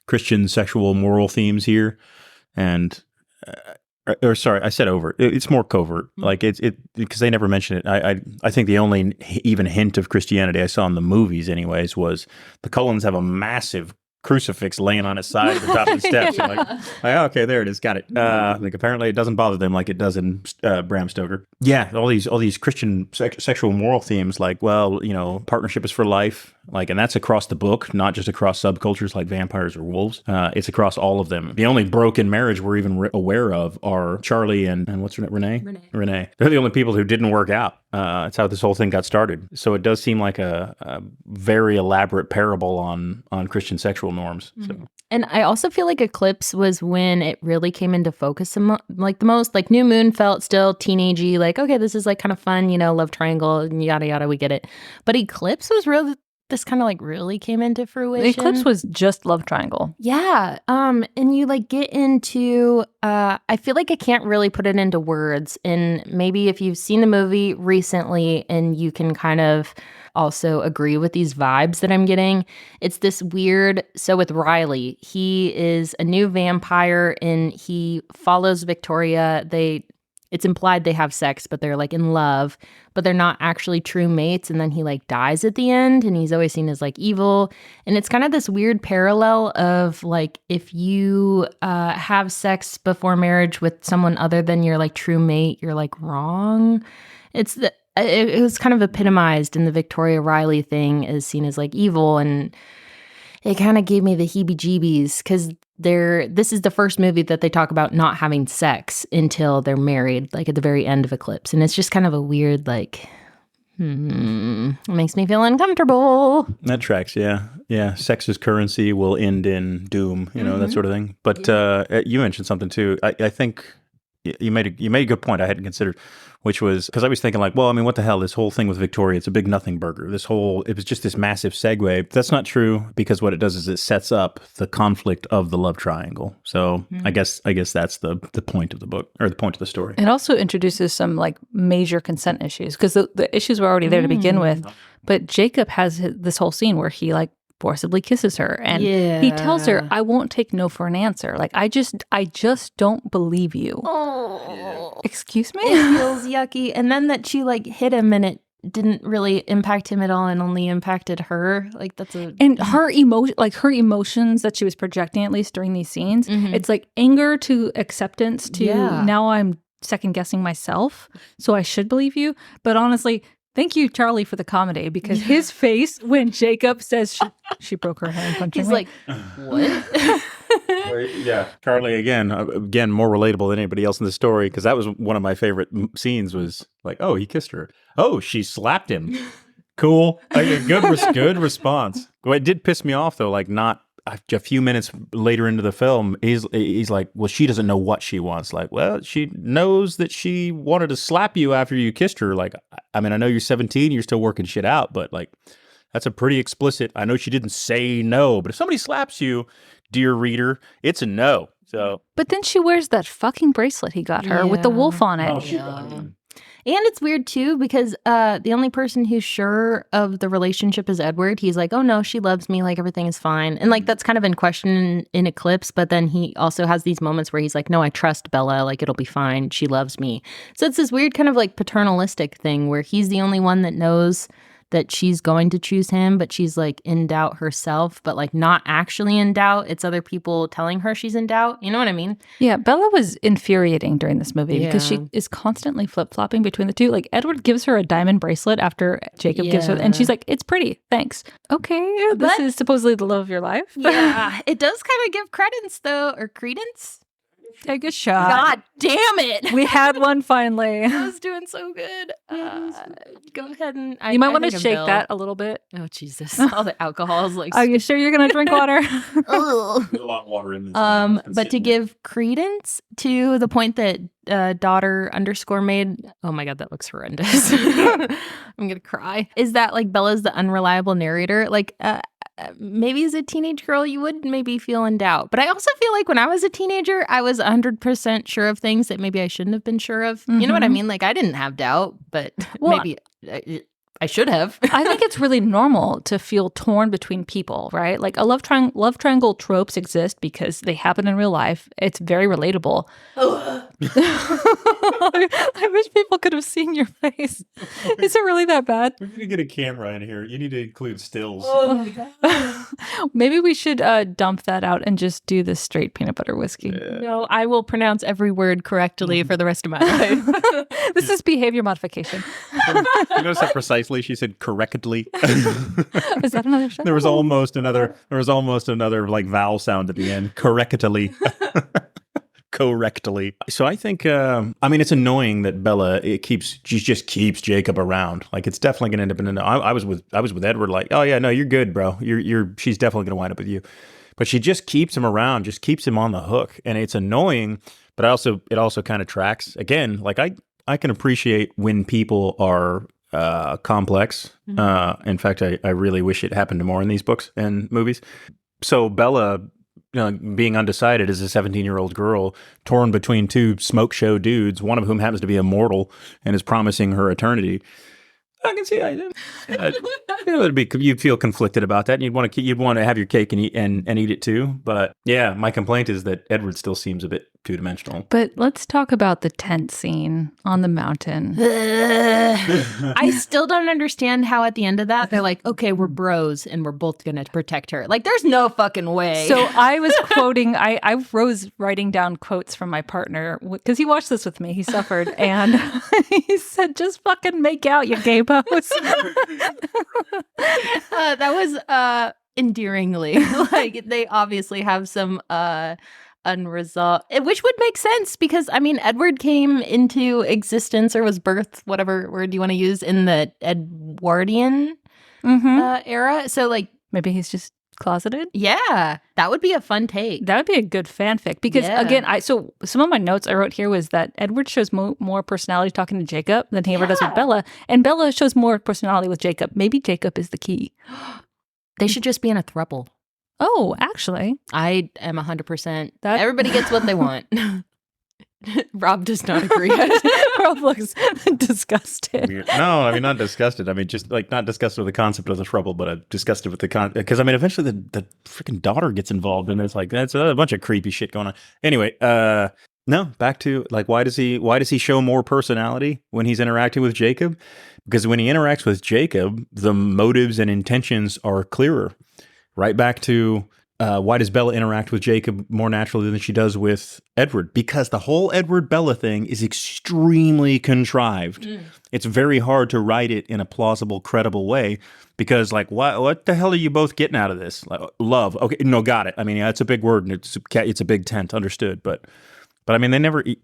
Speaker 1: Christian sexual moral themes here. And, sorry, I said overt. It's more covert. Like because they never mention it. I think the only even hint of Christianity I saw in the movies anyways was the Cullens have a massive crucifix laying on its side at the top of the steps. You're like, oh, okay, there it is, got it. Like apparently it doesn't bother them like it does in Bram Stoker. Yeah, all these Christian sexual moral themes, like, well, partnership is for life, like, and that's across the book, not just across subcultures like vampires or wolves. It's across all of them. The only broken marriage we're even aware of are Charlie and what's her name, Renee. They're the only people who didn't work out. That's how this whole thing got started. So it does seem like a very elaborate parable on Christian sexual norms. So.
Speaker 3: And I also feel like Eclipse was when it really came into focus the most. Like New Moon felt still teenagey, like, okay, this is like kind of fun, love triangle and yada yada, we get it. But Eclipse was really, this kind of like really came into fruition.
Speaker 2: Eclipse was just love triangle.
Speaker 3: Yeah. And you like get into, I feel like I can't really put it into words. And maybe if you've seen the movie recently and you can kind of also agree with these vibes that I'm getting, it's this weird, so with Riley, he is a new vampire and he follows Victoria. It's implied they have sex, but they're like in love, but they're not actually true mates. And then he like dies at the end and he's always seen as like evil. And it's kind of this weird parallel of like, if you have sex before marriage with someone other than your like true mate, you're like wrong. It was kind of epitomized in the Victoria Riley thing is seen as like evil. And it kind of gave me the heebie-jeebies because this is the first movie that they talk about not having sex until they're married, like at the very end of Eclipse. And it's just kind of a weird, like, it makes me feel uncomfortable.
Speaker 1: That tracks, yeah. Yeah, sex is currency will end in doom, that sort of thing. But you mentioned something too. I think you made a good point I hadn't considered, which was because I was thinking like, well, I mean, what the hell? This whole thing with Victoria, it's a big nothing burger. It was just this massive segue. That's not true because what it does is it sets up the conflict of the love triangle. So I guess that's the point of the book or the point of the story.
Speaker 2: It also introduces some like major consent issues because the issues were already there to begin with. But Jacob has this whole scene where he like forcibly kisses her and he tells her, I won't take no for an answer. Like, I just don't believe you.
Speaker 3: Oh,
Speaker 2: excuse me?
Speaker 3: It feels yucky. And then that she like hit him and it didn't really impact him at all and only impacted her. Like
Speaker 2: and her emotions that she was projecting, at least during these scenes, it's like anger to acceptance to now I'm second guessing myself. So I should believe you. But honestly, Thank you, Charlie, for the comedy, because his face when Jacob says she broke her hand punching
Speaker 3: He's
Speaker 2: me.
Speaker 3: like, what?
Speaker 1: Yeah, Charlie again more relatable than anybody else in the story, because that was one of my favorite scenes. Was like, oh, he kissed her. Oh, she slapped him. Cool. Like, good response. Well, it did piss me off though. Like, not a few minutes later into the film, he's like, well, she doesn't know what she wants. Like, well, she knows that she wanted to slap you after you kissed her. Like, I mean, I know you're 17, you're still working shit out, but like, that's a pretty explicit. I know she didn't say no, but if somebody slaps you, dear reader, it's a no. So,
Speaker 2: but then she wears that fucking bracelet he got her with the wolf on it.
Speaker 1: oh, shit.
Speaker 3: And it's weird too because the only person who's sure of the relationship is Edward. He's like, oh no, she loves me, like everything is fine. And like that's kind of in question in Eclipse, but then he also has these moments where he's like, no, I trust Bella, like it'll be fine. She loves me. So it's this weird kind of like paternalistic thing where he's the only one that knows that she's going to choose him, but she's like in doubt herself, but like not actually in doubt. It's other people telling her she's in doubt. You know what I mean?
Speaker 2: Yeah, Bella was infuriating during this movie because
Speaker 3: Yeah.
Speaker 2: she is constantly flip-flopping between the two. Like, Edward gives her a diamond bracelet after Jacob gives her, and she's like, it's pretty, thanks. Okay, this
Speaker 3: But-
Speaker 2: is supposedly the love of your life.
Speaker 3: Yeah. It does kind of give credence though, or credence.
Speaker 2: Take a shot.
Speaker 3: God damn it.
Speaker 2: We had one finally.
Speaker 3: I was doing so good. Go ahead and
Speaker 2: You might want to
Speaker 3: think I'm
Speaker 2: shake
Speaker 3: Bill.
Speaker 2: that a little bit.
Speaker 3: Oh Jesus! All the alcohol is like.
Speaker 2: Are you sure you're going to drink water?
Speaker 3: Ugh.
Speaker 1: There's a lot of water in this.
Speaker 3: But to give credence to the point that daughter underscore made, oh my God, that looks horrendous. I'm gonna cry. Is that like Bella's the unreliable narrator? Like, maybe as a teenage girl, you would maybe feel in doubt. But I also feel like when I was a teenager, I was 100% sure of things that maybe I shouldn't have been sure of. You know what I mean? Like, I didn't have doubt, but
Speaker 2: Well,
Speaker 3: maybe I should have.
Speaker 2: I think it's really normal to feel torn between people, right? Like a love triangle tropes exist because they happen in real life. It's very relatable. I wish people could have seen your face. Is it really that bad?
Speaker 1: We're going to get a camera in here. You need to include stills.
Speaker 2: Maybe we should dump that out and just do the straight peanut butter whiskey.
Speaker 3: No, I will pronounce every word correctly for the rest of my life.
Speaker 2: This is behavior modification.
Speaker 1: You notice how precisely she said correctly?
Speaker 2: Is that another show?
Speaker 1: There was almost another like vowel sound at the end. Correctly. Correctly. So I think, I mean, it's annoying that Bella, she just keeps Jacob around. Like, it's definitely going to end up in a, I was with Edward like, oh yeah, no, you're good, bro. She's definitely going to wind up with you. But she just keeps him around, just keeps him on the hook. And it's annoying, but it also kind of tracks. Again, like I can appreciate when people are complex. In fact, I really wish it happened more in these books and movies. So Bella, being undecided as a 17-year-old girl, torn between two smoke show dudes, one of whom happens to be immortal and is promising her eternity. I can see you'd feel conflicted about that, and you'd want to have your cake and eat it too. But yeah, my complaint is that Edward still seems a bit two-dimensional.
Speaker 2: But let's talk about the tent scene on the mountain.
Speaker 3: I still don't understand how at the end of that they're like, okay, we're bros and we're both gonna protect her. Like, there's no fucking way.
Speaker 2: So I was quoting, I was writing down quotes from my partner because he watched this with me. He suffered, and he said, "Just fucking make out, you gay pose."
Speaker 3: That was endearingly like they obviously have some unresolved, which would make sense because I mean Edward came into existence or was birthed, whatever word you want to use, in the Edwardian era. So like
Speaker 2: maybe he's just closeted.
Speaker 3: Yeah, that would be a fun take.
Speaker 2: That would be a good fanfic because again, so some of my notes I wrote here was that Edward shows more personality talking to Jacob than he ever does with Bella, and Bella shows more personality with Jacob. Maybe Jacob is the key.
Speaker 3: They should just be in a throuple.
Speaker 2: Oh, actually,
Speaker 3: I am 100%. Everybody gets what they want. Rob does not agree.
Speaker 2: Rob looks disgusted.
Speaker 1: Weird. No, I mean, not disgusted. I mean, just like not disgusted with the concept of the trouble, but disgusted with the because I mean, eventually the freaking daughter gets involved, and it's like that's a bunch of creepy shit going on. Anyway, no, back to like why does he show more personality when he's interacting with Jacob? Because when he interacts with Jacob, the motives and intentions are clearer. Right back to why does Bella interact with Jacob more naturally than she does with Edward? Because the whole Edward-Bella thing is extremely contrived. It's very hard to write it in a plausible, credible way because, like, what the hell are you both getting out of this? Like, love. Okay, no, got it. I mean, yeah, it's a big word and it's a big tent, understood. But I mean,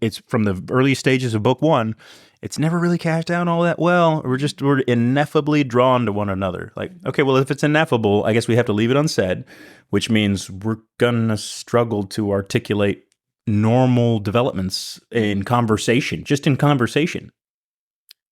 Speaker 1: it's from the early stages of book one, it's never really cashed out all that well. We're ineffably drawn to one another. Like, okay, well, if it's ineffable, I guess we have to leave it unsaid, which means we're gonna struggle to articulate normal developments in conversation, just in conversation.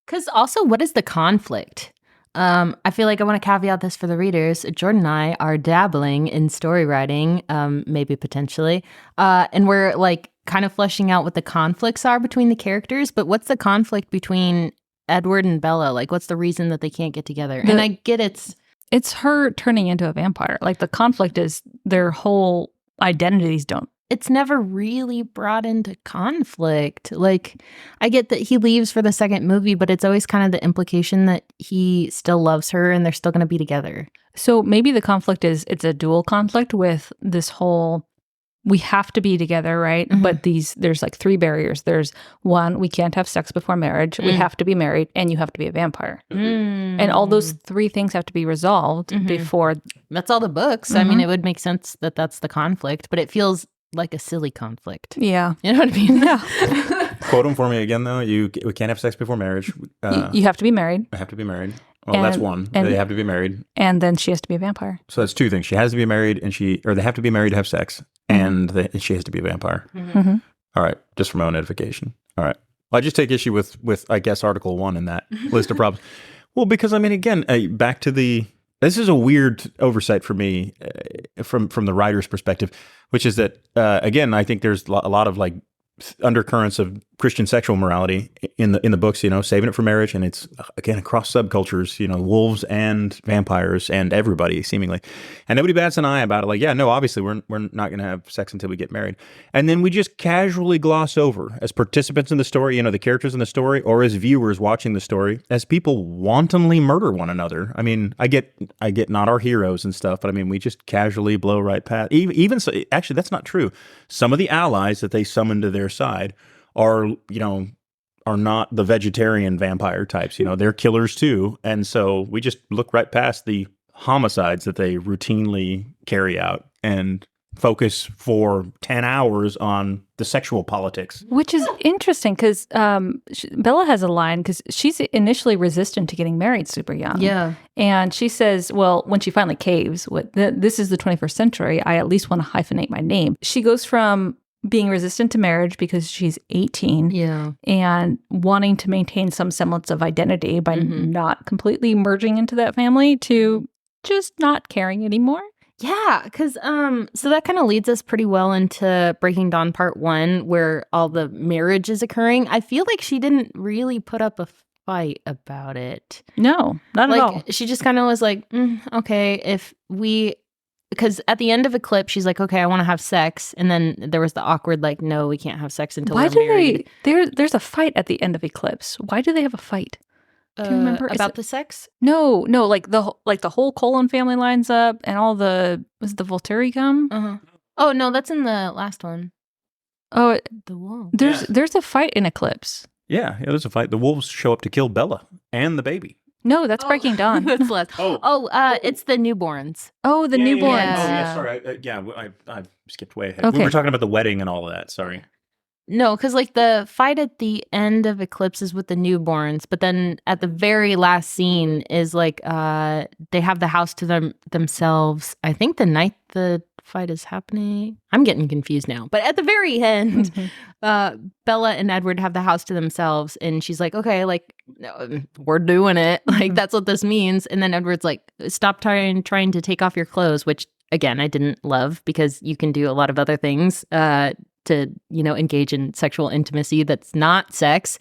Speaker 3: Because also, what is the conflict? I feel like I want to caveat this for the readers. Jordan and I are dabbling in story writing, maybe potentially, and we're like kind of fleshing out what the conflicts are between the characters. But what's the conflict between Edward and Bella? Like, what's the reason that they can't get together? And I get
Speaker 2: it's her turning into a vampire. Like the conflict is their whole identities don't.
Speaker 3: It's never really brought into conflict. Like, I get that he leaves for the second movie, but it's always kind of the implication that he still loves her and they're still going to be together.
Speaker 2: So maybe the conflict is it's a dual conflict with this whole, we have to be together, right?
Speaker 3: Mhm.
Speaker 2: But there's like three barriers. There's one, we can't have sex before marriage. We have to be married and you have to be a vampire. And all those three things have to be resolved before.
Speaker 3: That's all the books. I mean, it would make sense that that's the conflict, but it feels like a silly conflict.
Speaker 2: Yeah.
Speaker 3: You know what I mean?
Speaker 2: Yeah.
Speaker 1: Quote him for me again, though. We can't have sex before marriage.
Speaker 2: You have to be married.
Speaker 1: I have to be married. Well, that's one. They have to be married.
Speaker 2: And then she has to be a vampire.
Speaker 1: So that's two things. She has to be married, or they have to be married to have sex, and she has to be a vampire. All right, just for my own edification. All right. Well, I just take issue with I guess Article 1 in that list of problems. Well, because I mean, again, back to this is a weird oversight for me from the writer's perspective, which is that again, I think there's a lot of like undercurrents of Christian sexual morality in the books, saving it for marriage, and it's again across subcultures, wolves and vampires and everybody seemingly, and nobody bats an eye about it. Like, yeah, no, obviously we're not going to have sex until we get married, and then we just casually gloss over as participants in the story, the characters in the story, or as viewers watching the story, as people wantonly murder one another. I mean, I get not our heroes and stuff, but I mean, we just casually blow right past. Even so, actually, that's not true. Some of the allies that they summon to their side are not the vegetarian vampire types. They're killers too. And so we just look right past the homicides that they routinely carry out and focus for 10 hours on the sexual politics.
Speaker 2: Which is interesting because Bella has a line because she's initially resistant to getting married super young.
Speaker 3: Yeah.
Speaker 2: And she says, well, when she finally caves, this is the 21st century, I at least want to hyphenate my name. She goes from being resistant to marriage because she's 18 and wanting to maintain some semblance of identity by not completely merging into that family to just not caring anymore.
Speaker 3: Yeah, because so that kind of leads us pretty well into Breaking Dawn Part 1, where all the marriage is occurring. I feel like she didn't really put up a fight about it.
Speaker 2: No, not at all.
Speaker 3: She just kind of was like, okay, because at the end of Eclipse, she's like, okay, I want to have sex. And then there was the awkward, like, no, we can't have sex until we're married.
Speaker 2: There's a fight at the end of Eclipse. Why do they have a fight? Do you remember?
Speaker 3: About the sex?
Speaker 2: No, like the whole Colon family lines up and all was the Volturi come?
Speaker 3: Oh, no, that's in the last one.
Speaker 2: Oh,
Speaker 3: the wolf.
Speaker 2: There's a fight in Eclipse.
Speaker 1: Yeah, there's a fight. The wolves show up to kill Bella and the baby.
Speaker 2: No, that's Breaking Dawn.
Speaker 3: That's less. It's the newborns.
Speaker 2: Oh, the newborns.
Speaker 3: Yeah.
Speaker 1: Oh, yeah, sorry. I skipped way ahead.
Speaker 2: Okay.
Speaker 1: We were talking about the wedding and all of that. Sorry.
Speaker 3: No, because like the fight at the end of Eclipse is with the newborns, but then at the very last scene is like they have the house to themselves. I think the night the fight is happening. I'm getting confused now. But at the very end, Bella and Edward have the house to themselves, and she's like, okay, like, no, we're doing it. Like, that's what this means. And then Edward's like, stop trying to take off your clothes, which, again, I didn't love because you can do a lot of other things to, engage in sexual intimacy that's not sex,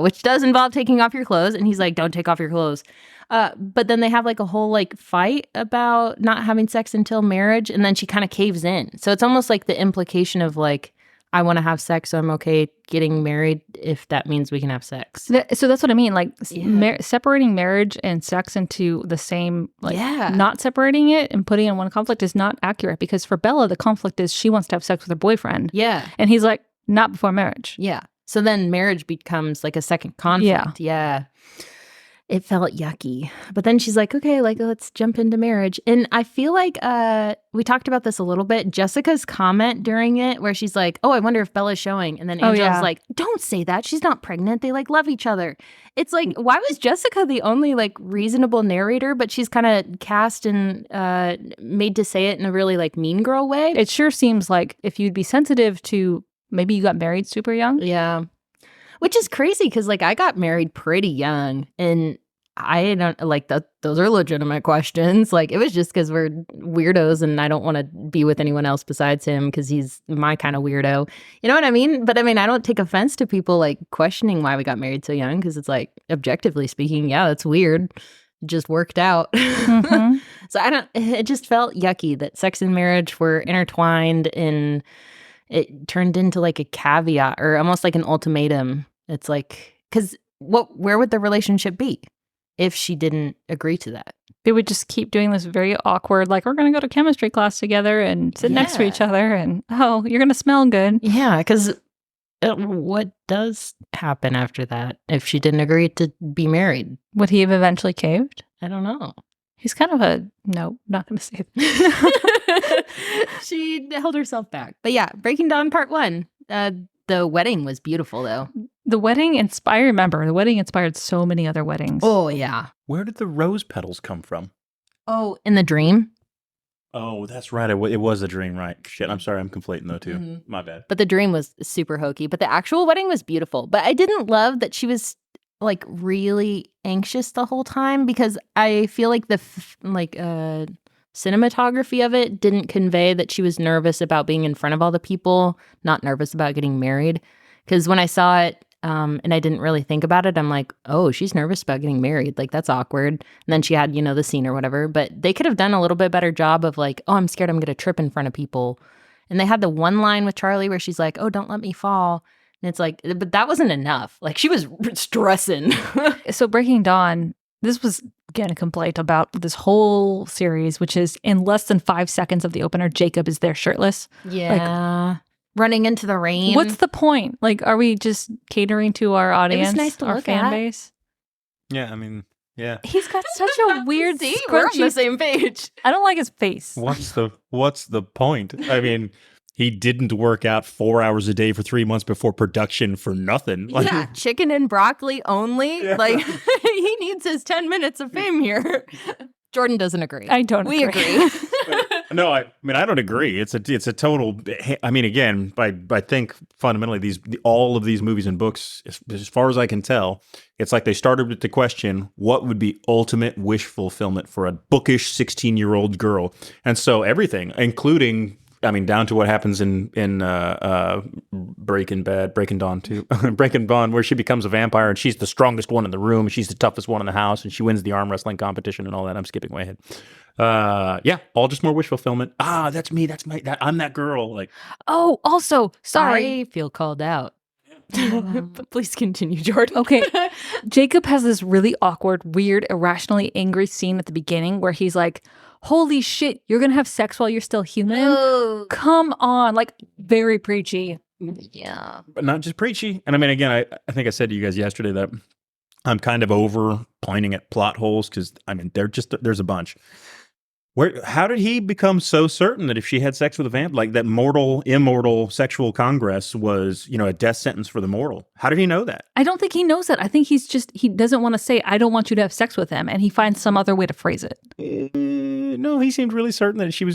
Speaker 3: which does involve taking off your clothes. And he's like, don't take off your clothes. But then they have like a whole like fight about not having sex until marriage. And then she kind of caves in. So it's almost like the implication of like, I want to have sex, so I'm okay getting married if that means we can have sex.
Speaker 2: So that's what I mean. Like
Speaker 3: Yeah.
Speaker 2: separating marriage and sex into the same, like
Speaker 3: Yeah.
Speaker 2: not separating it and putting in one conflict is not accurate, because for Bella, the conflict is she wants to have sex with her boyfriend.
Speaker 3: Yeah.
Speaker 2: And he's like, not before marriage.
Speaker 3: Yeah. So then marriage becomes like a second conflict. Yeah. It felt yucky. But then she's like, okay, like let's jump into marriage. And I feel like we talked about this a little bit. Jessica's comment during it where she's like, oh, I wonder if Bella's showing. And then Angela's like, don't say that. She's not pregnant. They like love each other. It's like, why was Jessica the only like reasonable narrator, but she's kind of cast and made to say it in a really like mean girl way?
Speaker 2: It sure seems like if you'd be sensitive to maybe you got married super young.
Speaker 3: Yeah. Which is crazy because, like, I got married pretty young, and I don't, like, those are legitimate questions. Like, it was just because we're weirdos, and I don't want to be with anyone else besides him because he's my kind of weirdo. You know what I mean? But, I mean, I don't take offense to people, like, questioning why we got married so young because it's, like, objectively speaking, yeah, that's weird. It just worked out.
Speaker 2: Mm-hmm.
Speaker 3: So, it just felt yucky that sex and marriage were intertwined and it turned into like a caveat or almost like an ultimatum. It's like, because where would the relationship be if she didn't agree to that?
Speaker 2: They would just keep doing this very awkward, like, we're going to go to chemistry class together and sit next to each other. And, oh, you're going to smell good.
Speaker 3: Yeah, because what does happen after that if she didn't agree to be married?
Speaker 2: Would he have eventually caved?
Speaker 3: I don't know.
Speaker 2: He's kind of no, not going to say that.
Speaker 3: She held herself back. But yeah, Breaking Dawn Part 1. The wedding was beautiful, though.
Speaker 2: The wedding inspired so many other weddings.
Speaker 3: Oh, yeah.
Speaker 1: Where did the rose petals come from?
Speaker 3: Oh, in the dream?
Speaker 1: Oh, that's right. It was a dream, right? Shit, I'm sorry. I'm conflating though, too.
Speaker 3: Mhm.
Speaker 1: My bad.
Speaker 3: But the dream was super hokey. But the actual wedding was beautiful. But I didn't love that she was like really anxious the whole time because I feel like the cinematography of it didn't convey that she was nervous about being in front of all the people, not nervous about getting married. Because when I saw it and I didn't really think about it, I'm like, oh, she's nervous about getting married. Like, that's awkward. And then she had, the scene or whatever. But they could have done a little bit better job of like, oh, I'm scared I'm going to trip in front of people. And they had the one line with Charlie where she's like, oh, don't let me fall. And it's like, but that wasn't enough. Like, she was stressing.
Speaker 2: So Breaking Dawn, this was, again, a complaint about this whole series, which is in less than 5 seconds of the opener, Jacob is there shirtless.
Speaker 3: Yeah. Running into the rain.
Speaker 2: What's the point? Like, are we just catering to our audience,
Speaker 3: nice to
Speaker 2: our
Speaker 3: look
Speaker 2: fan
Speaker 3: at.
Speaker 2: base?
Speaker 1: Yeah, I mean, yeah.
Speaker 2: He's got such a weird
Speaker 3: See, we're on the
Speaker 2: scrunchy.
Speaker 3: same page.
Speaker 2: I don't like his face.
Speaker 1: What's the point? I mean, he didn't work out 4 hours a day for 3 months before production for nothing. Like,
Speaker 3: Yeah, chicken and broccoli only.
Speaker 1: Yeah.
Speaker 3: Like, he needs his 10 minutes of fame here. Jordan doesn't agree.
Speaker 2: I don't
Speaker 3: We agree.
Speaker 1: No, I mean I don't agree. It's a total. I mean, again, I think fundamentally all of these movies and books, as far as I can tell, it's like they started with the question, what would be ultimate wish fulfillment for a bookish 16-year-old girl? And so everything, including, I mean, down to what happens in Breaking Dawn too, Breaking Dawn, where she becomes a vampire and she's the strongest one in the room, and she's the toughest one in the house, and she wins the arm wrestling competition and all that. I'm skipping way ahead. Yeah, all just more wish fulfillment. That's me. I'm that girl. Like,
Speaker 2: Oh, also, sorry.
Speaker 3: I feel called out. But please continue, Jordan.
Speaker 2: Okay. Jacob has this really awkward, weird, irrationally angry scene at the beginning where he's like, holy shit, you're going to have sex while you're still human?
Speaker 3: Oh.
Speaker 2: Come on. Like, very preachy.
Speaker 3: Yeah.
Speaker 1: but not just preachy. And I mean, again, I think I said to you guys yesterday that I'm kind of over pointing at plot holes because I mean, there's a bunch. How did he become so certain that if she had sex with a vamp, like that immortal sexual congress was, a death sentence for the mortal? How did he know that?
Speaker 2: I don't think he knows that. I think he doesn't want to say, I don't want you to have sex with him. And he finds some other way to phrase it.
Speaker 1: No, he seemed really certain that it was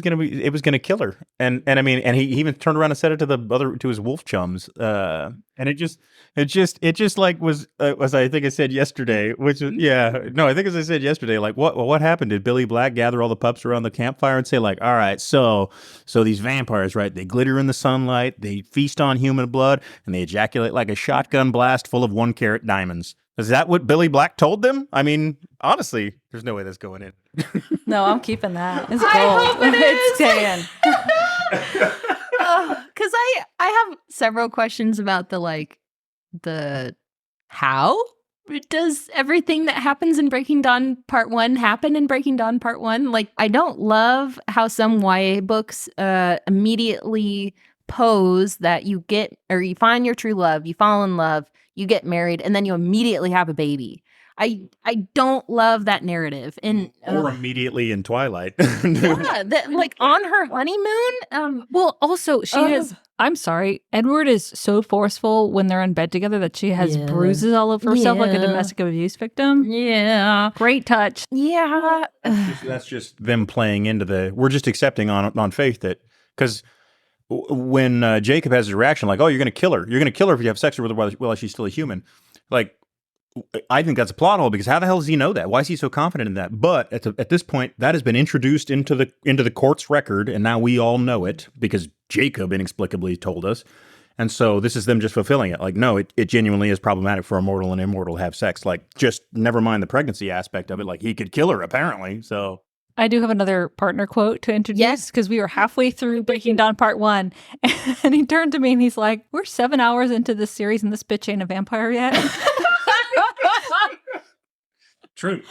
Speaker 1: going to kill her. And I mean, and he even turned around and said it to his wolf chums. And it just like was I think I said yesterday, which was, I think as I said yesterday, like what happened? Did Billy Black gather all the pups around the campfire and say like, all right, so these vampires, right? They glitter in the sunlight, they feast on human blood, and they ejaculate like a shotgun blast full of 1 carat diamonds. Is that what Billy Black told them? I mean, honestly, there's no way that's going in.
Speaker 2: No, I'm keeping that. It's
Speaker 3: I
Speaker 2: gold.
Speaker 3: hope it
Speaker 2: It's
Speaker 3: is.
Speaker 2: staying.
Speaker 3: Because I have several questions about the how does everything that happens in Breaking Dawn Part 1 happen in Breaking Dawn Part 1? Like, I don't love how some YA books immediately pose that you get, or you find your true love, you fall in love, you get married, and then you immediately have a baby. I don't love that narrative. And
Speaker 1: or immediately in Twilight.
Speaker 3: yeah, like on her honeymoon.
Speaker 2: Well, also she has. I'm sorry, Edward is so forceful when they're in bed together that she has bruises all over herself like a domestic abuse victim.
Speaker 3: Yeah,
Speaker 2: Great touch.
Speaker 3: yeah.
Speaker 1: That's just them playing into we're just accepting on faith that, because when Jacob has his reaction like, oh, you're going to kill her if you have sex with her while she's still a human, like, I think that's a plot hole, because how the hell does he know that? Why is he so confident in that? But at this point, that has been introduced into the court's record, and now we all know it because Jacob inexplicably told us. And so this is them just fulfilling it. Like, no, it genuinely is problematic for a mortal and immortal to have sex. Like, just never mind the pregnancy aspect of it. Like, he could kill her, apparently. So
Speaker 2: I do have another partner quote to introduce, because we were halfway through Breaking Dawn Part 1, and he turned to me and he's like, we're 7 hours into this series and this bitch ain't a vampire yet.
Speaker 1: true.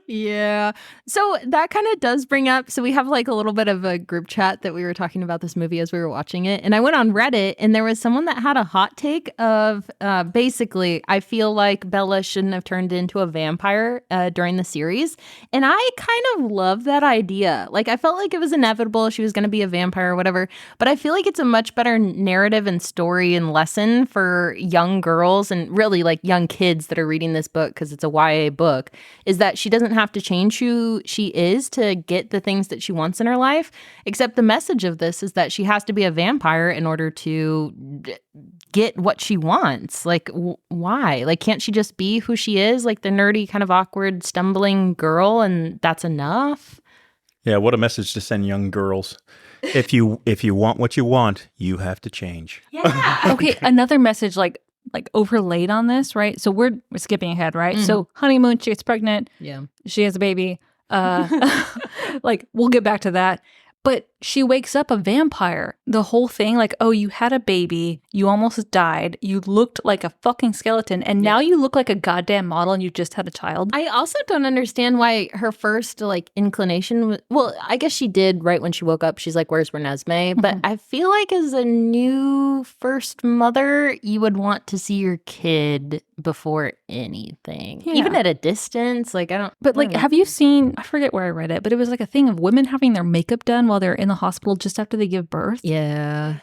Speaker 3: Yeah. So that kind of does bring up, so we have like a little bit of a group chat that we were talking about this movie as we were watching it. And I went on Reddit and there was someone that had a hot take of basically, I feel like Bella shouldn't have turned into a vampire during the series. And I kind of love that idea. Like, I felt like it was inevitable she was going to be a vampire or whatever, but I feel like it's a much better narrative and story and lesson for young girls and really like young kids that are reading this book, because it's a YA book, is that she doesn't have to change who she is to get the things that she wants in her life. Except the message of this is that she has to be a vampire in order to get what she wants. Like, why? Like, can't she just be who she is? Like the nerdy, kind of awkward, stumbling girl, and that's enough?
Speaker 1: Yeah, what a message to send young girls. If you want what you want, you have to change.
Speaker 3: Yeah.
Speaker 2: Okay, another message like overlaid on this, right? So we're skipping ahead, right? So honeymoon, she gets pregnant.
Speaker 3: Yeah.
Speaker 2: She has a baby. Like, we'll get back to that. But she wakes up a vampire. The whole thing, like, oh, you had a baby, you almost died, you looked like a fucking skeleton, and now you look like a goddamn model and you just had a child.
Speaker 3: I also don't understand why her first, like, inclination was, well, I guess she did right when she woke up. She's like, where's Renesmee? But I feel like as a new first mother, you would want to see your kid before anything.
Speaker 2: Yeah.
Speaker 3: Even at a distance. Like, I don't.
Speaker 2: But, like, have you seen, I forget where I read it, but it was like a thing of women having their makeup done while they're in the hospital just after they give birth.
Speaker 3: Yeah.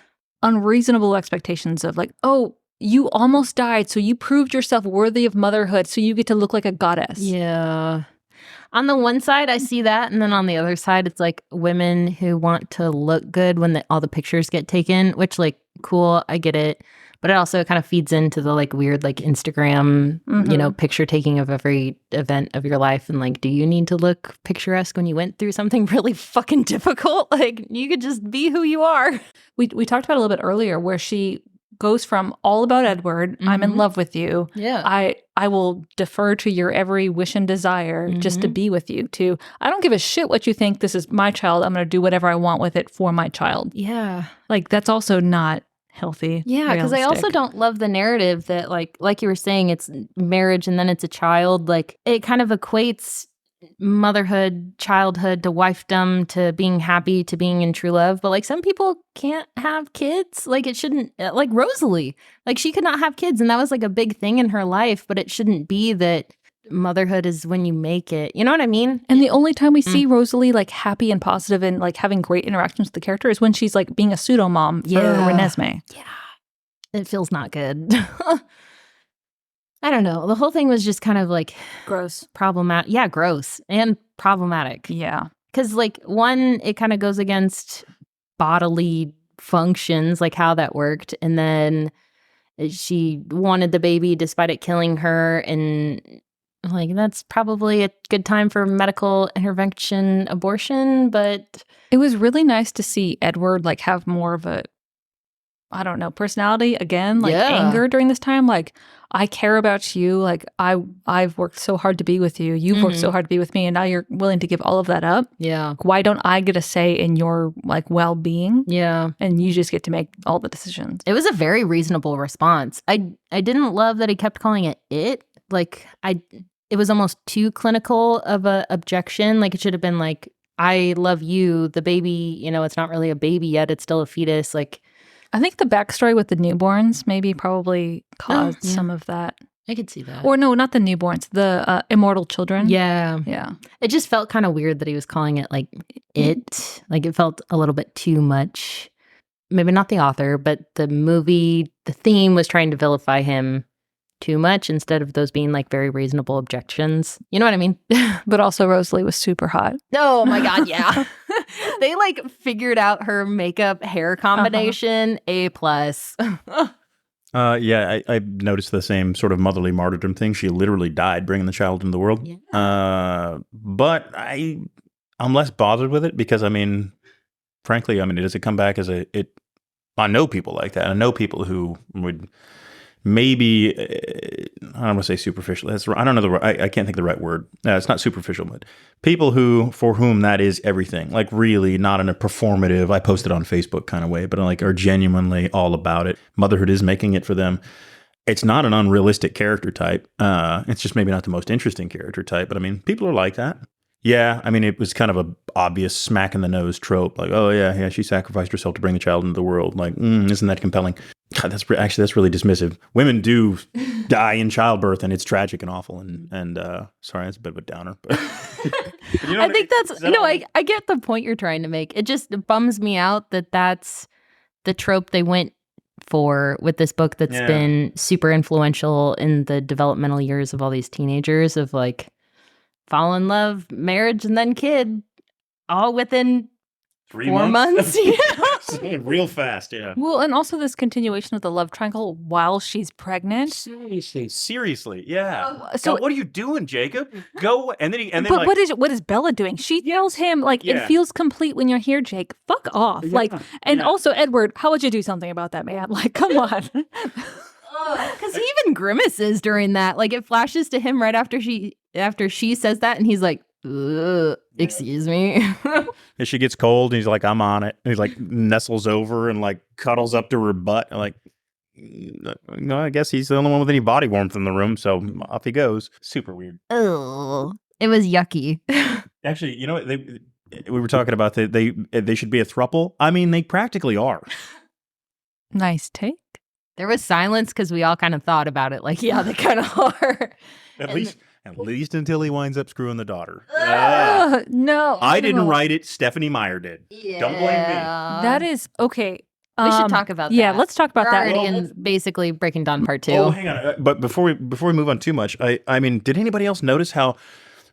Speaker 2: Unreasonable expectations of like, oh, you almost died, so you proved yourself worthy of motherhood, so you get to look like a goddess.
Speaker 3: Yeah. On the one side, I see that. And then on the other side, it's like women who want to look good when all the pictures get taken, which, like, cool, I get it. But it also kind of feeds into the like weird like Instagram, you know, picture taking of every event of your life. And like, do you need to look picturesque when you went through something really fucking difficult? Like, you could just be who you are.
Speaker 2: We talked about it a little bit earlier where she goes from all about Edward, I'm in love with you.
Speaker 3: Yeah.
Speaker 2: I will defer to your every wish and desire just to be with you, to I don't give a shit what you think. This is my child. I'm going to do whatever I want with it for my child.
Speaker 3: Yeah.
Speaker 2: Like, that's also not healthy.
Speaker 3: Yeah, because I also don't love the narrative that like you were saying, it's marriage and then it's a child. Like, it kind of equates motherhood, childhood to wifedom, to being happy, to being in true love. But like, some people can't have kids. Like, it shouldn't, like Rosalie, like she could not have kids, and that was like a big thing in her life. But it shouldn't be that motherhood is when you make it. You know what I mean?
Speaker 2: And the only time we see Rosalie like happy and positive and like having great interactions with the character is when she's like being a pseudo mom for Renesmee.
Speaker 3: Yeah. It feels not good. I don't know. The whole thing was just kind of like
Speaker 2: Gross.
Speaker 3: Problematic. Yeah, gross and problematic.
Speaker 2: Yeah.
Speaker 3: Because like, one, it kind of goes against bodily functions, like how that worked. And then she wanted the baby despite it killing her. And like, that's probably a good time for medical intervention abortion. But
Speaker 2: it was really nice to see Edward like have more of a I don't know, personality again, like
Speaker 3: Yeah.
Speaker 2: anger during this time. Like, I care about you. Like, I've worked so hard to be with you. You've worked so hard to be with me, and now you're willing to give all of that up.
Speaker 3: Yeah.
Speaker 2: Why don't I get a say in your like well-being?
Speaker 3: Yeah.
Speaker 2: And you just get to make all the decisions.
Speaker 3: It was a very reasonable response. I didn't love that he kept calling it. Like it was almost too clinical of a objection. Like it should have been like, I love you, the baby, you know, it's not really a baby yet, it's still a fetus. Like
Speaker 2: I think the backstory with the newborns maybe probably caused
Speaker 3: yeah.
Speaker 2: some of that.
Speaker 3: I could see that.
Speaker 2: Or no, not the newborns, the immortal children.
Speaker 3: Yeah.
Speaker 2: Yeah.
Speaker 3: It just felt kind of weird that he was calling it like it. Like it felt a little bit too much. Maybe not the author, but the movie, the theme was trying to vilify him too much instead of those being like very reasonable objections. You know what I mean?
Speaker 2: But also Rosalie was super hot.
Speaker 3: Oh my God, yeah. They like figured out her makeup hair combination, A+.
Speaker 1: Yeah, I noticed the same sort of motherly martyrdom thing. She literally died bringing the child into the world.
Speaker 3: Yeah.
Speaker 1: But I'm less bothered with it because, I mean, frankly, I mean, does it come back as I know people like that. I know people who would maybe, I don't want to say superficial. I don't know I can't think of the right word. It's not superficial, but people for whom that is everything, like really not in a performative, I posted on Facebook kind of way, but like are genuinely all about it. Motherhood is making it for them. It's not an unrealistic character type. It's just maybe not the most interesting character type, but I mean, people are like that. Yeah, I mean, it was kind of a obvious smack in the nose trope, like, oh yeah, she sacrificed herself to bring the child into the world. Like, isn't that compelling? God, that's really dismissive. Women do die in childbirth, and it's tragic and awful. And sorry, that's a bit of a downer. But you know
Speaker 3: I think that's I get the point you're trying to make. It just bums me out that that's the trope they went for with this book that's been super influential in the developmental years of all these teenagers of like fall in love, marriage, and then kid, all within 4 months.
Speaker 1: Yeah. Real fast, yeah.
Speaker 2: Well, and also this continuation of the love triangle while she's pregnant.
Speaker 1: Seriously, yeah.
Speaker 2: So
Speaker 1: God, what are you doing, Jacob? Go, and then
Speaker 2: but
Speaker 1: like,
Speaker 2: what is Bella doing? She tells him like it feels complete when you're here, Jake. Fuck off. Like, and also Edward, how would you do something about that, man? Like, come on.
Speaker 3: Because he even grimaces during that. Like it flashes to him right after she says that, and he's like, excuse me.
Speaker 1: And she gets cold, and he's like, I'm on it. And he's like nestles over and like cuddles up to her butt. And like, no, I guess he's the only one with any body warmth in the room, so off he goes. Super weird.
Speaker 3: Oh, it was yucky.
Speaker 1: Actually, you know what? We were talking about they should be a throuple. I mean, they practically are.
Speaker 2: Nice take.
Speaker 3: There was silence because we all kind of thought about it. Like, yeah, they kind of are.
Speaker 1: At least until he winds up screwing the daughter.
Speaker 2: No.
Speaker 1: I didn't write it. Stephanie Meyer did.
Speaker 3: Yeah.
Speaker 1: Don't blame me.
Speaker 2: That is okay.
Speaker 3: We should talk about that.
Speaker 2: Yeah, let's talk about
Speaker 3: We're
Speaker 2: that.
Speaker 3: already in basically Breaking Dawn Part 2.
Speaker 1: Oh, hang on. But before we move on too much, I mean, did anybody else notice how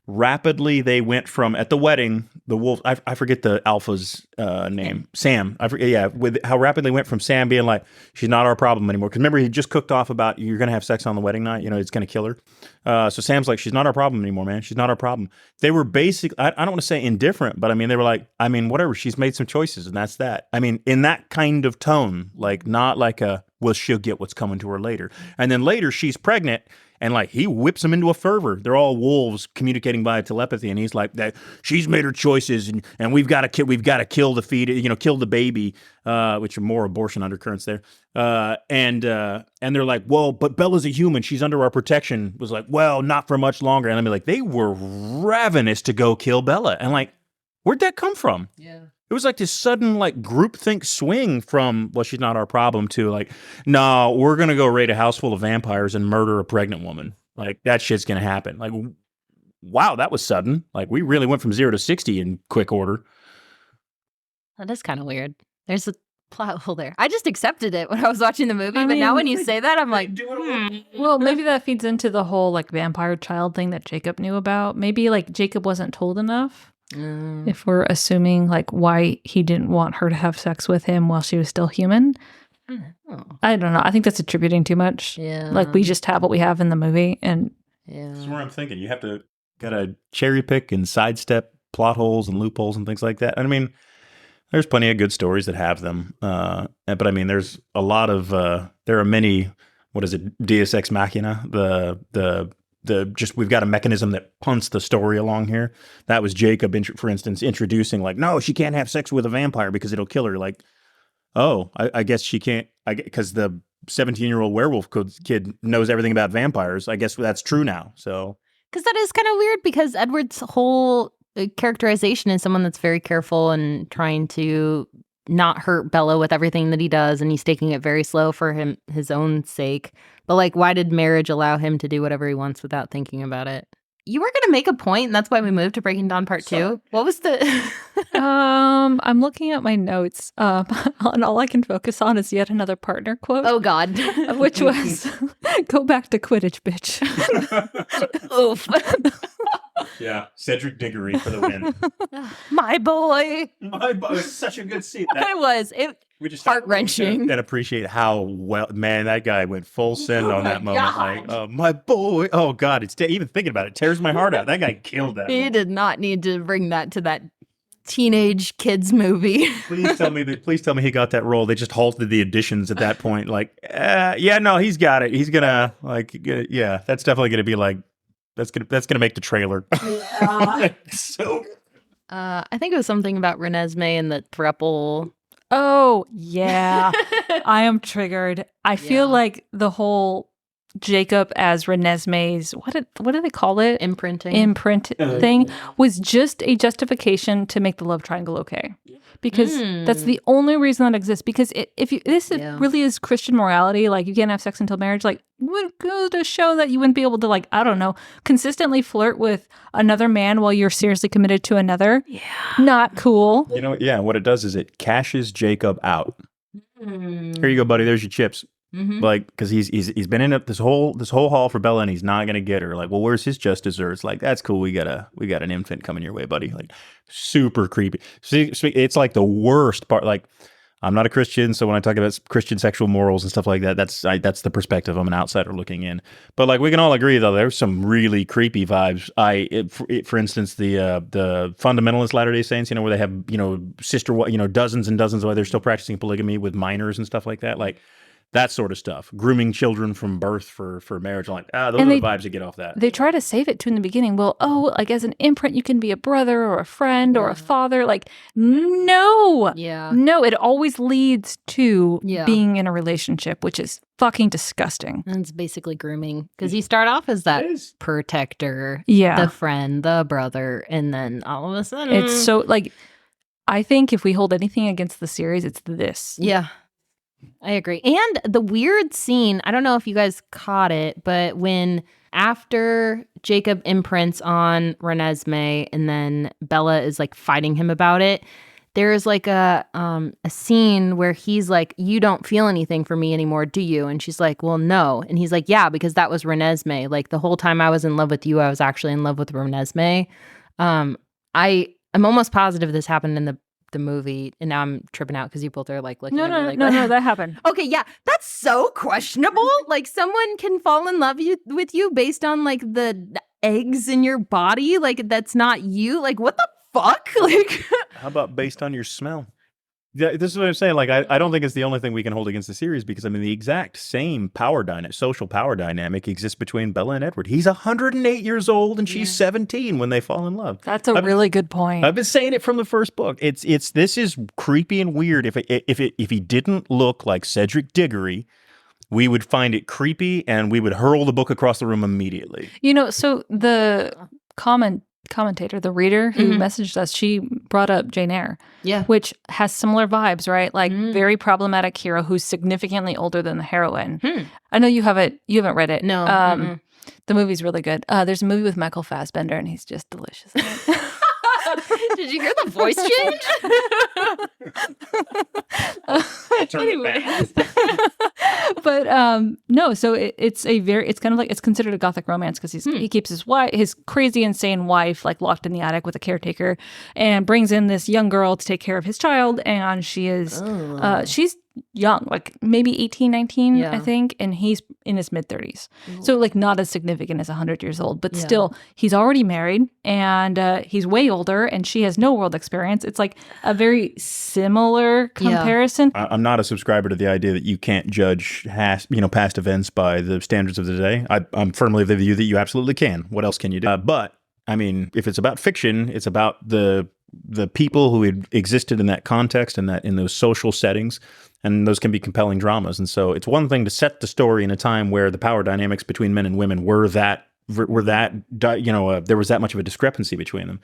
Speaker 1: rapidly they went from at the wedding, the wolf, I forget the alpha's name, Sam. I forget, yeah, with how rapidly went from Sam being like, she's not our problem anymore. Because remember, he just cooked off about you're going to have sex on the wedding night. You know, it's going to kill her. So Sam's like, she's not our problem anymore, man. She's not our problem. They were basically, I don't want to say indifferent, but I mean, they were like, I mean, whatever. She's made some choices, and that's that. I mean, in that kind of tone, like not like well, she'll get what's coming to her later. And then later, she's pregnant. And like he whips them into a fervor. They're all wolves communicating via telepathy, and he's like, "That she's made her choices, and we've got to kill the fetus, kill the baby," which are more abortion undercurrents there. And they're like, "Well, but Bella's a human; she's under our protection." Was like, "Well, not for much longer." And I mean, like they were ravenous to go kill Bella, and like, where'd that come from?
Speaker 3: Yeah.
Speaker 1: It was like this sudden like groupthink swing from, well, she's not our problem, to like, no, we're going to go raid a house full of vampires and murder a pregnant woman. Like that shit's going to happen. Like, wow, that was sudden. Like we really went from 0 to 60 in quick order.
Speaker 3: That is kind of weird. There's a plot hole there. I just accepted it when I was watching the movie, but now when you say that, I'm like,
Speaker 2: Well, maybe that feeds into the whole like vampire child thing that Jacob knew about. Maybe like Jacob wasn't told enough. If we're assuming like why he didn't want her to have sex with him while she was still human. I don't know. I think that's attributing too much.
Speaker 3: Yeah.
Speaker 2: Like we just have what we have in the movie, and
Speaker 1: That's where I'm thinking. You have to cherry pick and sidestep plot holes and loopholes and things like that. I mean, There's plenty of good stories that have them. But I mean, there's a lot of, there are many, what is it, Deus Ex Machina? Just, we've got a mechanism that punts the story along here. That was Jacob, for instance, introducing like, no, she can't have sex with a vampire because it'll kill her. Like, oh, I guess she can't, because the 17-year-old werewolf kid knows everything about vampires. I guess that's true now. So,
Speaker 3: because that is kind of weird, because Edward's whole characterization is someone that's very careful and trying to not hurt Bella with everything that he does, and he's taking it very slow for his own sake. But like, why did marriage allow him to do whatever he wants without thinking about it? You were gonna make a point, and that's why we moved to Breaking Dawn Part 2. What was the?
Speaker 2: I'm looking at my notes, and all I can focus on is yet another partner quote.
Speaker 3: Oh God,
Speaker 2: which was, "Go back to Quidditch, bitch."
Speaker 3: Oof.
Speaker 1: yeah, Cedric Diggory for the win.
Speaker 3: My boy.
Speaker 1: My boy, it was such a good scene.
Speaker 3: It was.
Speaker 1: We just
Speaker 3: heart-wrenching.
Speaker 1: And appreciate how well, man, that guy went full send on that moment. God. Like, my boy. Oh God, even thinking about it tears my heart out. That guy killed that.
Speaker 3: He did not need to bring that to that teenage kids movie.
Speaker 1: Please tell me he got that role. They just halted the auditions at that point. Like, yeah, no, he's got it. He's gonna yeah, that's definitely gonna be like, that's gonna make the trailer. So,
Speaker 3: I think it was something about Renesmee and the throuple.
Speaker 2: Oh, yeah. I am triggered. I feel like the whole Jacob as Renesmee's, what do they call it?
Speaker 3: Imprint
Speaker 2: thing was just a justification to make the love triangle okay. Because that's the only reason that exists. Because this really is Christian morality, like you can't have sex until marriage, like would go to show that you wouldn't be able to, like, I don't know, consistently flirt with another man while you're seriously committed to another. Yeah. Not cool.
Speaker 1: You know, yeah, what it does is it cashes Jacob out. Here you go, buddy. There's your chips. Like, because he's been in this whole haul for Bella, and he's not gonna get her. Like, well, where's his just desserts? Like, that's cool. We got an infant coming your way, buddy. Like, super creepy. See, it's like the worst part. Like, I'm not a Christian, so when I talk about Christian sexual morals and stuff like that, that's the perspective. I'm an outsider looking in. But like, we can all agree though, there's some really creepy vibes. For instance, the fundamentalist Latter-day Saints, where they have dozens and dozens of they're still practicing polygamy with minors and stuff like that. Like, that sort of stuff, grooming children from birth for marriage. Like, those are the vibes that get off that.
Speaker 2: They try to save it too in the beginning. Well, like as an imprint, you can be a brother or a friend or a father. Like, no, no, it always leads to being in a relationship, which is fucking disgusting.
Speaker 3: And it's basically grooming, because you start off as that protector, the friend, the brother, and then all of a sudden,
Speaker 2: it's so like. I think if we hold anything against the series, it's this.
Speaker 3: Yeah. I agree. And the weird scene, I don't know if you guys caught it, but when after Jacob imprints on Renesmee and then Bella is like fighting him about it, there is like a scene where he's like, "You don't feel anything for me anymore, do you?" And she's like, "Well, no." And he's like, "Yeah, because that was Renesmee. Like the whole time I was in love with you, I was actually in love with Renesmee." I'm almost positive this happened in the movie, and now I'm tripping out because you both are like looking at me like,
Speaker 2: no, that happened.
Speaker 3: Okay, yeah, that's so questionable. Like, someone can fall in love with you based on like the eggs in your body, like that's not you. Like, what the fuck? Like,
Speaker 1: how about based on your smell? Yeah, this is what I'm saying. Like, I don't think it's the only thing we can hold against the series, because I mean the exact same social power dynamic exists between Bella and Edward. He's 108 years old and she's 17 when they fall in love.
Speaker 2: That's a really good point.
Speaker 1: I've been saying it from the first book. This is creepy and weird. If he didn't look like Cedric Diggory, we would find it creepy and we would hurl the book across the room immediately.
Speaker 2: So the commentator, the reader who messaged us, she brought up Jane Eyre, which has similar vibes, right? Like very problematic hero who's significantly older than the heroine. I know you haven't read it.
Speaker 3: No.
Speaker 2: The movie's really good. There's a movie with Michael Fassbender, and he's just delicious.
Speaker 3: Did you hear the voice change?
Speaker 2: Anyway. But no, so it's kind of like, it's considered a gothic romance, because he keeps his crazy insane wife like locked in the attic with a caretaker, and brings in this young girl to take care of his child, and she is she's young, like maybe 18, 19, I
Speaker 3: Yeah.
Speaker 2: think, and he's in his mid-30s. So like not as significant as 100 years old, but
Speaker 3: Yeah.
Speaker 2: still he's already married and he's way older and she has no world experience. It's like a very similar comparison.
Speaker 1: I'm not a subscriber to the idea that you can't judge past events by the standards of the day. I'm firmly of the view that you absolutely can. What else can you do? But I mean, if it's about fiction, it's about the people who had existed in that context and that in those social settings, and those can be compelling dramas. And so it's one thing to set the story in a time where the power dynamics between men and women there was that much of a discrepancy between them.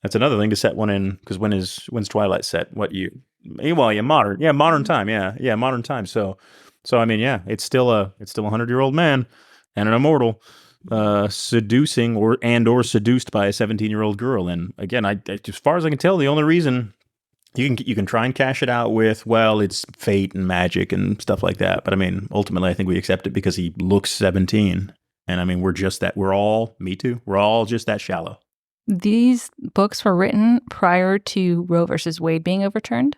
Speaker 1: That's another thing to set one in, because when's Twilight set? What year? Well, yeah, modern time. Yeah, modern time. So I mean, yeah, it's still a 100-year-old man and an immortal seducing or seduced by a 17-year-old girl. And again, as far as I can tell, the only reason you can try and cash it out with, well, it's fate and magic and stuff like that. But I mean, ultimately, I think we accept it because he looks 17. And I mean, we're just me too. We're all just that shallow.
Speaker 2: These books were written prior to Roe versus Wade being overturned.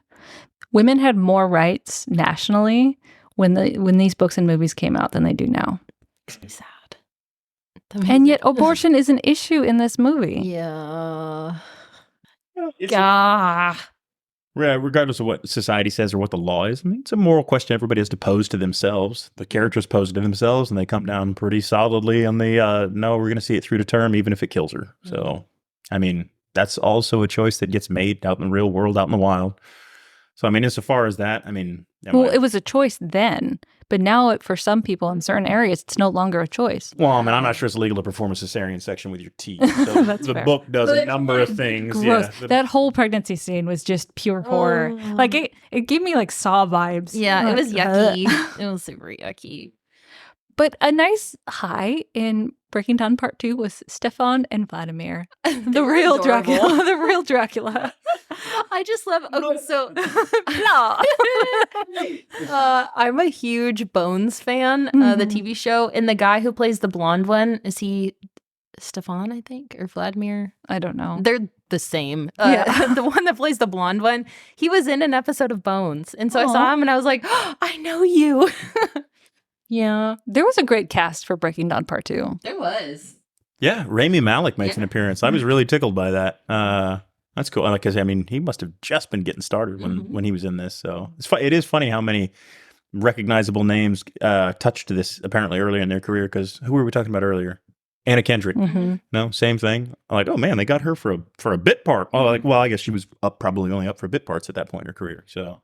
Speaker 2: Women had more rights nationally when these books and movies came out than they do now.
Speaker 3: Makes me sad.
Speaker 2: And yet abortion is an issue in this movie.
Speaker 3: Yeah.
Speaker 1: Yeah, regardless of what society says or what the law is, I mean, it's a moral question everybody has to pose to themselves. The characters pose it to themselves, and they come down pretty solidly on the, no, we're going to see it through to term, even if it kills her. So, I mean, that's also a choice that gets made out in the real world, out in the wild. So, I mean, insofar as that, I mean...
Speaker 2: it was a choice then, but now for some people in certain areas, it's no longer a choice.
Speaker 1: Well, I mean, I'm not sure it's illegal to perform a cesarean section with your teeth. So
Speaker 2: That's
Speaker 1: the
Speaker 2: fair.
Speaker 1: book does a number of things.
Speaker 2: Gross.
Speaker 1: Yeah.
Speaker 2: That whole pregnancy scene was just pure horror. Like it gave me like Saw vibes.
Speaker 3: Yeah, it was
Speaker 2: Like,
Speaker 3: yucky. It was super yucky.
Speaker 2: But a nice high in Breaking Dawn Part 2 was Stefan and Vladimir. The real
Speaker 3: adorable.
Speaker 2: Dracula. The real Dracula.
Speaker 3: I just love. Okay, so I'm a huge Bones fan. The TV show, and the guy who plays the blonde one, is he Stefan? I think, or Vladimir?
Speaker 2: I don't know.
Speaker 3: They're the same.
Speaker 2: Yeah.
Speaker 3: The one that plays the blonde one, he was in an episode of Bones, and so I saw him, and I was like, oh, I know you. Yeah,
Speaker 2: There was a great cast for Breaking Dawn Part 2.
Speaker 3: there was.
Speaker 1: Yeah, Rami Malek makes an appearance. I was really tickled by that. That's cool. Because I mean, he must have just been getting started when he was in this. So it is funny how many recognizable names touched this apparently early in their career. Because who were we talking about earlier? Anna Kendrick. No, same thing. I'm like, oh man, they got her for a bit part. Oh, I guess she was probably only up for bit parts at that point in her career. So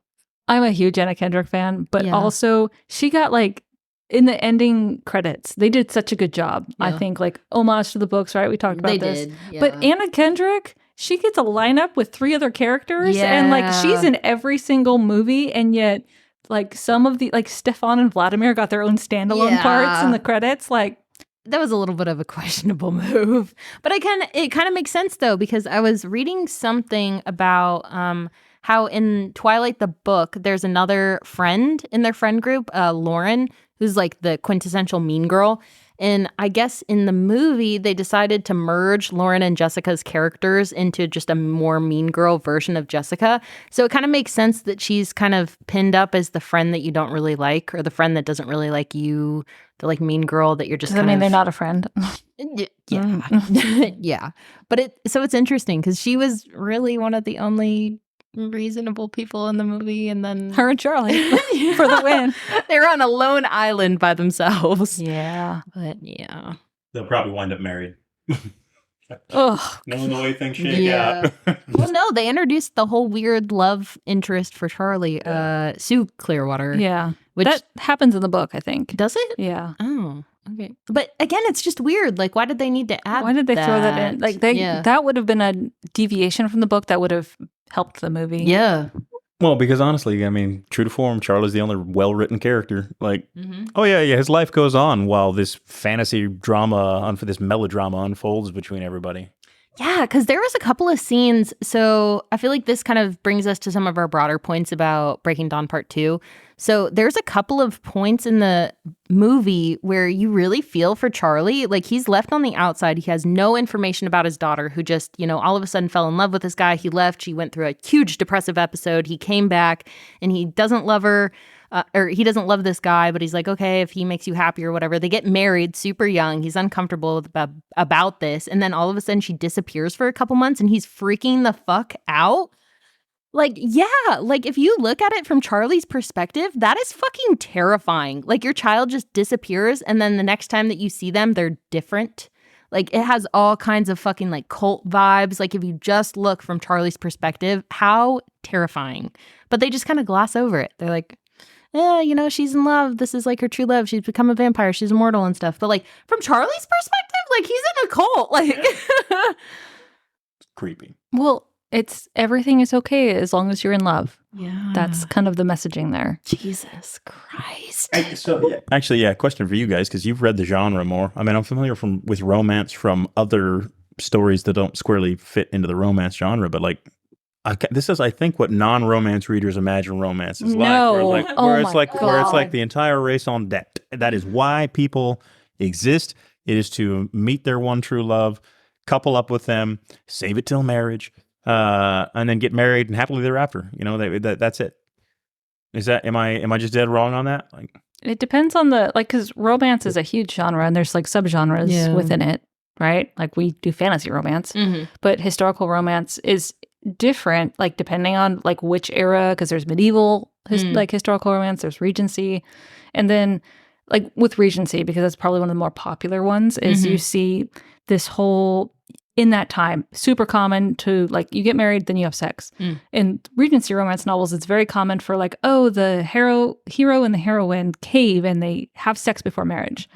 Speaker 2: I'm a huge Anna Kendrick fan, but
Speaker 3: Yeah.
Speaker 2: also she got like in the ending credits, they did such a good job. I
Speaker 3: Yeah.
Speaker 2: think like homage to the books, right? We talked about
Speaker 3: They
Speaker 2: this.
Speaker 3: did. Yeah.
Speaker 2: But Anna Kendrick, she gets a lineup with 3 other characters and like
Speaker 3: Yeah.
Speaker 2: she's in every single movie, and yet like some of the like Stefan and Vladimir got their own standalone parts in the credits. Like
Speaker 3: that was a little bit of a questionable move, but it kind of makes sense though, because I was reading something about how in Twilight the book there's another friend in their friend group, Lauren, who's like the quintessential mean girl. And I guess in the movie they decided to merge Lauren and Jessica's characters into just a more mean girl version of Jessica. So it kind of makes sense that she's kind of pinned up as the friend that you don't really like, or the friend that doesn't really like you, the like mean girl that you're just
Speaker 2: does that mean they're not a friend?
Speaker 3: Yeah. Yeah. But it's interesting because she was really one of the only reasonable people in the movie, and then
Speaker 2: Her and Charlie for the win.
Speaker 3: They're on a lone island by themselves.
Speaker 2: Yeah.
Speaker 3: But yeah.
Speaker 1: they'll probably wind up married.
Speaker 2: Ugh.
Speaker 1: Knowing the way things shake
Speaker 3: Yeah.
Speaker 1: out.
Speaker 3: Well, no, they introduced the whole weird love interest for Charlie, Sue Clearwater.
Speaker 2: Yeah.
Speaker 3: Which
Speaker 2: That happens in the book, I think.
Speaker 3: does it?
Speaker 2: Yeah.
Speaker 3: Oh, okay. But again, it's just weird. Like, why did they need to add
Speaker 2: Why did they throw that in? Like that would have been a deviation from the book that would have helped the movie.
Speaker 3: Yeah.
Speaker 1: Well, because honestly, I mean, true to form, Charlie's the only well-written character. Like,
Speaker 3: Mm-hmm.
Speaker 1: oh yeah, his life goes on while this fantasy drama, this melodrama unfolds between everybody.
Speaker 3: Yeah, because there was a couple of scenes. So I feel like this kind of brings us to some of our broader points about Breaking Dawn Part 2. So there's a couple of points in the movie where you really feel for Charlie. Like, he's left on the outside. He has no information about his daughter, who just, all of a sudden fell in love with this guy. He left. She went through a huge depressive episode. He came back and he doesn't love her. Or he doesn't love this guy, but he's like, okay, if he makes you happy or whatever. They get married super young. He's uncomfortable about this. And then all of a sudden she disappears for a couple months and he's freaking the fuck out. Like, yeah, like if you look at it from Charlie's perspective, that is fucking terrifying. Like, your child just disappears and then the next time that you see them, they're different. Like, it has all kinds of fucking like cult vibes. Like, if you just look from Charlie's perspective, how terrifying. But they just kind of gloss over it. They're like, yeah, she's in love. This is like her true love. She's become a vampire. She's immortal and stuff. But like, from Charlie's perspective, like, he's in a cult. Like,
Speaker 1: Creepy.
Speaker 2: Well, everything is okay as long as you're in love.
Speaker 3: Yeah.
Speaker 2: That's kind of the messaging there.
Speaker 3: Jesus Christ.
Speaker 1: Actually, question for you guys, because you've read the genre more. I mean, I'm familiar with romance from other stories that don't squarely fit into the romance genre, but like, this is, I think, what non-romance readers imagine romance is like.
Speaker 2: No.
Speaker 1: Where it's like the entire race on deck. That is why people exist. It is to meet their one true love, couple up with them, save it till marriage, and then get married and happily thereafter. That's it. Am I just dead wrong on that? Like,
Speaker 2: it depends on because romance is a huge genre and there's like subgenres within it, right? Like, we do fantasy romance, but historical romance is different, like, depending on like which era, because there's medieval like historical romance, there's Regency, and then like with Regency, because that's probably one of the more popular ones, is you see this whole, in that time, super common to like, you get married, then you have sex. In Regency romance novels, it's very common for like, the hero and the heroine cave and they have sex before marriage.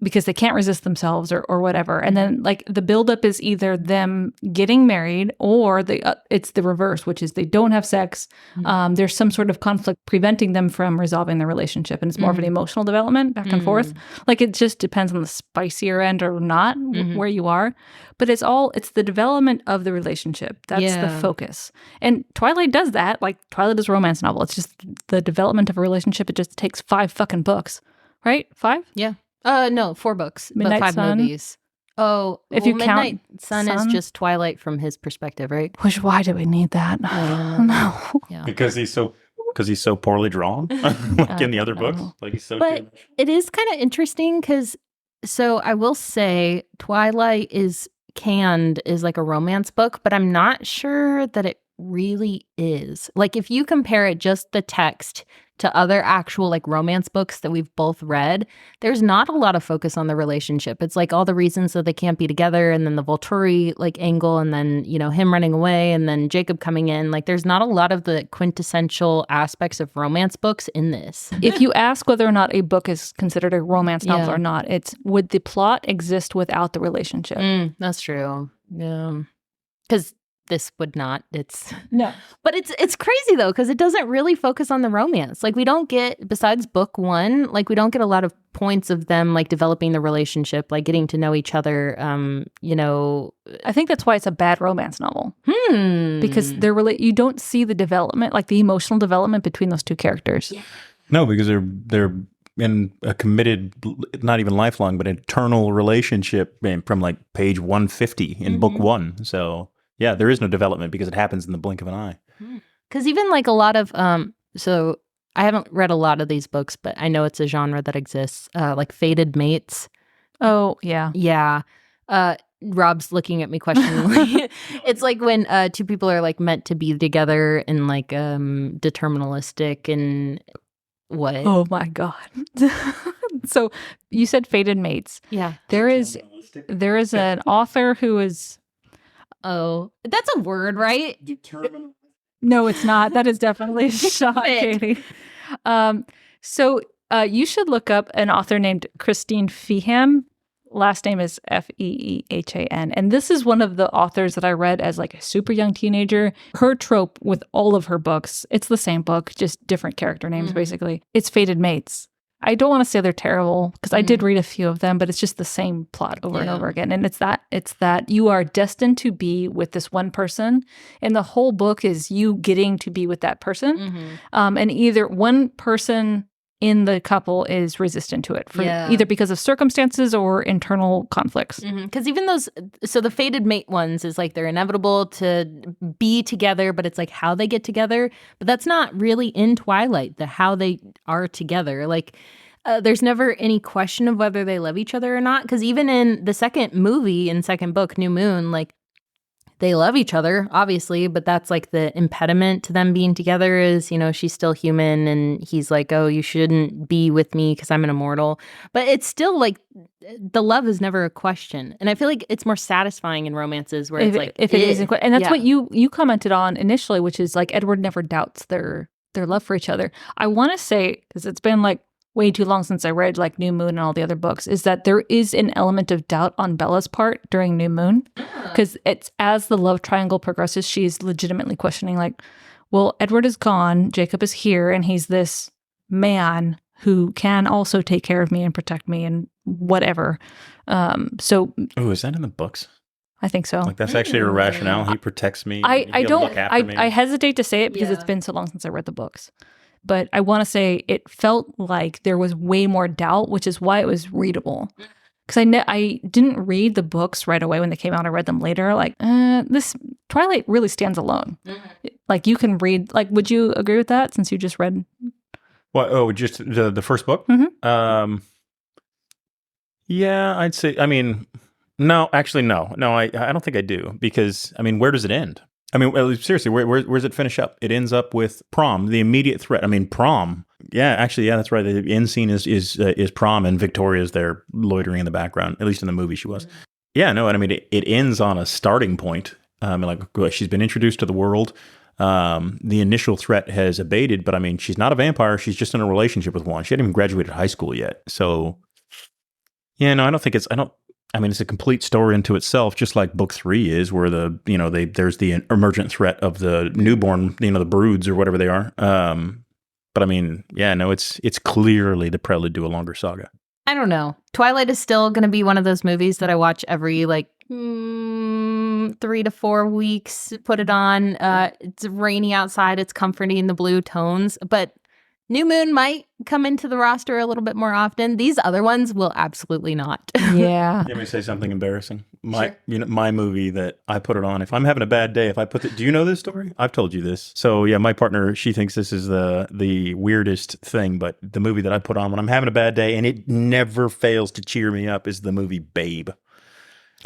Speaker 2: Because they can't resist themselves or whatever. And then like the buildup is either them getting married or it's the reverse, which is they don't have sex. There's some sort of conflict preventing them from resolving their relationship. And it's more of an emotional development back and forth. Like, it just depends on the spicier end or not where you are. But it's the development of the relationship. That's the focus. And Twilight does that. Like, Twilight is a romance novel. It's just the development of a relationship. It just takes 5 fucking books, right? 5?
Speaker 3: Yeah. No, 4 books,
Speaker 2: Midnight
Speaker 3: but 5
Speaker 2: Sun? If you
Speaker 3: Midnight
Speaker 2: count
Speaker 3: Sun is just Twilight from his perspective, right?
Speaker 2: Why do we need that? No.
Speaker 3: Yeah.
Speaker 1: because he's so poorly drawn, like in the other books. Like, he's so.
Speaker 3: But it is kind of interesting because, so I will say, Twilight is canned as like a romance book, but I'm not sure that it really is. Like, if you compare it, just the text, to other actual like romance books that we've both read, there's not a lot of focus on the relationship. It's like all the reasons that they can't be together, and then the Volturi like angle, and then him running away, and then Jacob coming in. Like, there's not a lot of the quintessential aspects of romance books in this.
Speaker 2: If you ask whether or not a book is considered a romance novel or not, it's would the plot exist without the relationship?
Speaker 3: That's true. Yeah, because this would not.
Speaker 2: No.
Speaker 3: But it's crazy though, because it doesn't really focus on the romance. Like, we don't get, besides book 1, like, we don't get a lot of points of them like developing the relationship, like getting to know each other.
Speaker 2: I think that's why it's a bad romance novel. Because you don't see the development, like the emotional development between those two characters.
Speaker 1: No, because they're in a committed, not even lifelong, but eternal relationship from like page 150 in book 1. So yeah, there is no development because it happens in the blink of an eye.
Speaker 3: Because even like a lot of, so I haven't read a lot of these books, but I know it's a genre that exists, like fated mates.
Speaker 2: Oh, yeah.
Speaker 3: Yeah. Rob's looking at me questioningly. It's like when 2 people are like meant to be together and like deterministic and what?
Speaker 2: Oh my God. So you said fated mates.
Speaker 3: Yeah.
Speaker 2: There is an author who is...
Speaker 3: Oh, that's a word, right?
Speaker 2: No, it's not. That is definitely a shot, Katie. So you should look up an author named Christine Feeham. Last name is Feehan. And this is one of the authors that I read as like a super young teenager. Her trope with all of her books, it's the same book, just different character names, basically. It's fated mates. I don't want to say they're terrible because I did read a few of them, but it's just the same plot over and over again. And it's that you are destined to be with this one person, and the whole book is you getting to be with that person. And either one person in the couple is resistant to it for either because of circumstances or internal conflicts.
Speaker 3: Because even those, so the fated mate ones is like they're inevitable to be together, but it's like how they get together. But that's not really in Twilight, the how they are together. Like there's never any question of whether they love each other or not. Because even in the second movie and second book, New Moon, like they love each other, obviously, but that's like the impediment to them being together is, you know, she's still human and he's like, oh, you shouldn't be with me because I'm an immortal. But it's still like the love is never a question. And I feel like it's more satisfying in romances where it's like,
Speaker 2: if it is, and that's what you commented on initially, which is like Edward never doubts their love for each other. I want to say, because it's been like way too long since I read like New Moon and all the other books, is that there is an element of doubt on Bella's part during New Moon, because it's as the love triangle progresses, she's legitimately questioning like, well, Edward is gone, Jacob is here, and he's this man who can also take care of me and protect me and whatever. So,
Speaker 1: is that in the books?
Speaker 2: I think so.
Speaker 1: Like that's actually a rationale. He protects me.
Speaker 2: I don't. I hesitate to say it because it's been so long since I read the books. But I want to say it felt like there was way more doubt, which is why it was readable. Because I didn't read the books right away when they came out. I read them later. Like, this Twilight really stands alone. Like, you can read. Like, would you agree with that since you just read?
Speaker 1: What? Oh, just the first book? Yeah, I'd say. I mean, no, actually, no. I don't think I do because I mean, where does it end? I mean, seriously, where does it finish up? It ends up with prom, the immediate threat. I mean, prom. Yeah, actually, yeah, that's right. The end scene is prom, and Victoria's there loitering in the background. At least in the movie, she was. Yeah, no, and I mean, it ends on a starting point. Like she's been introduced to the world. The initial threat has abated, but I mean, she's not a vampire. She's just in a relationship with one. She hadn't even graduated high school yet. So, yeah, no, I don't think it's. I mean, it's a complete story into itself, just like book 3 is, where there's the emergent threat of the newborn, the broods or whatever they are. But I mean, yeah, no, it's clearly the prelude to a longer saga.
Speaker 3: I don't know. Twilight is still going to be one of those movies that I watch every 3 to 4 weeks. Put it on. It's rainy outside. It's comforting, the blue tones, but New Moon might come into the roster a little bit more often. These other ones will absolutely not.
Speaker 2: Yeah.
Speaker 1: Let me say something embarrassing. My movie that I put it on, if I'm having a bad day, do you know this story? I've told you this. So yeah, my partner, she thinks this is the weirdest thing, but the movie that I put on when I'm having a bad day and it never fails to cheer me up is the movie Babe.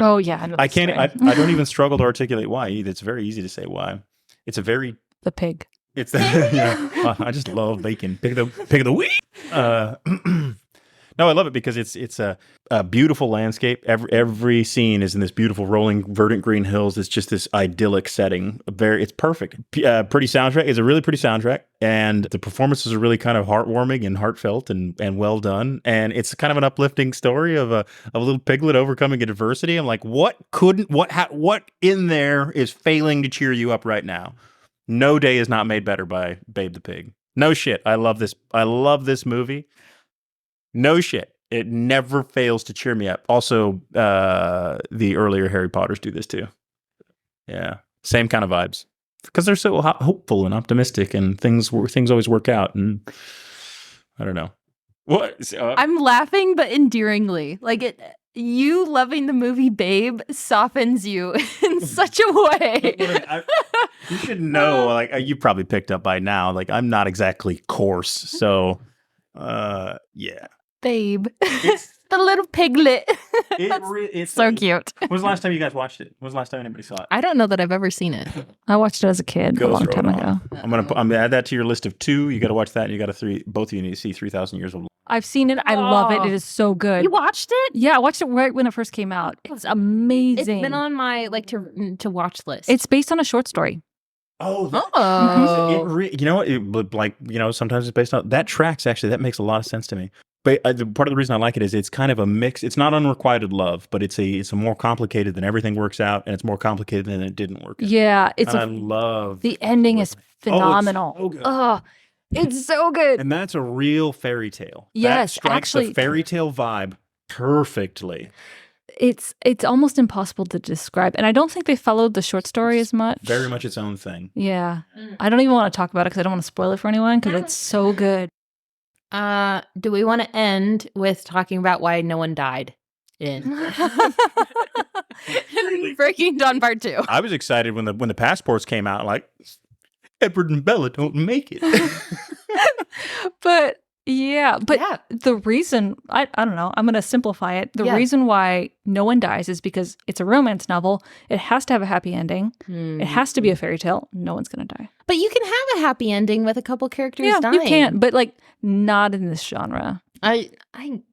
Speaker 2: Oh yeah.
Speaker 1: I can't, I don't even struggle to articulate why either. It's very easy to say why. It's
Speaker 2: the pig.
Speaker 1: It's I just love bacon. Pick of the week. No, I love it because it's a beautiful landscape. Every scene is in this beautiful rolling verdant green hills. It's just this idyllic setting. It's perfect. Pretty soundtrack. It's a really pretty soundtrack, and the performances are really kind of heartwarming and heartfelt and well done. And it's kind of an uplifting story of a little piglet overcoming adversity. I'm like, what in there is failing to cheer you up right now? No day is not made better by Babe the Pig. No shit. I love this movie. No shit. It never fails to cheer me up. Also, the earlier Harry Potters do this too. Yeah. Same kind of vibes. Because they're so hopeful and optimistic and things always work out. And I don't know. What?
Speaker 3: I'm laughing, but endearingly. Like you loving the movie Babe softens you in such a way.
Speaker 1: You should know, like you probably picked up by now, like I'm not exactly coarse. So, yeah.
Speaker 3: Babe. The little piglet. It's so cute.
Speaker 1: When was the last time you guys watched it? When was the last time anybody saw it?
Speaker 3: I don't know that I've ever seen it.
Speaker 2: I watched it as a kid a long time ago.
Speaker 1: I'm gonna add that to your list of 2. You got to watch that. And you got to both of you need to see 3,000 Years Old.
Speaker 2: I've seen it. I love it. It is so good.
Speaker 3: You watched it?
Speaker 2: Yeah, I watched it right when it first came out. It's amazing.
Speaker 3: It's been on my to watch list.
Speaker 2: It's based on a short story.
Speaker 1: Oh, sometimes it's based on that tracks. Actually, that makes a lot of sense to me. But part of the reason I like it is it's kind of a mix. It's not unrequited love, but it's a more complicated than everything works out, and it's more complicated than it didn't work out.
Speaker 2: Yeah,
Speaker 1: I love
Speaker 2: the ending is phenomenal.
Speaker 1: Oh, it's so good.
Speaker 2: It's so good.
Speaker 1: And that's a real fairy tale.
Speaker 2: Yes,
Speaker 1: that strikes
Speaker 2: actually-
Speaker 1: the fairy tale vibe perfectly.
Speaker 2: It's almost impossible to describe. And I don't think they followed the short story as much.
Speaker 1: Very much its own thing.
Speaker 2: Yeah. I don't even want to talk about it because I don't want to spoil it for anyone because it's so good.
Speaker 3: Do we want to end with talking about why no one died in Breaking Dawn Part 2?
Speaker 1: I was excited when the passports came out, like, Edward and Bella don't make it.
Speaker 2: But yeah, but
Speaker 3: Yeah.
Speaker 2: the reason, I don't know, I'm going to simplify it. The
Speaker 3: Yeah.
Speaker 2: reason why no one dies is because it's a romance novel. It has to have a happy ending. It has to be a fairy tale. No one's going to die.
Speaker 3: But you can have a happy ending with a couple characters
Speaker 2: Yeah,
Speaker 3: dying.
Speaker 2: you can, but like not in this genre.
Speaker 3: I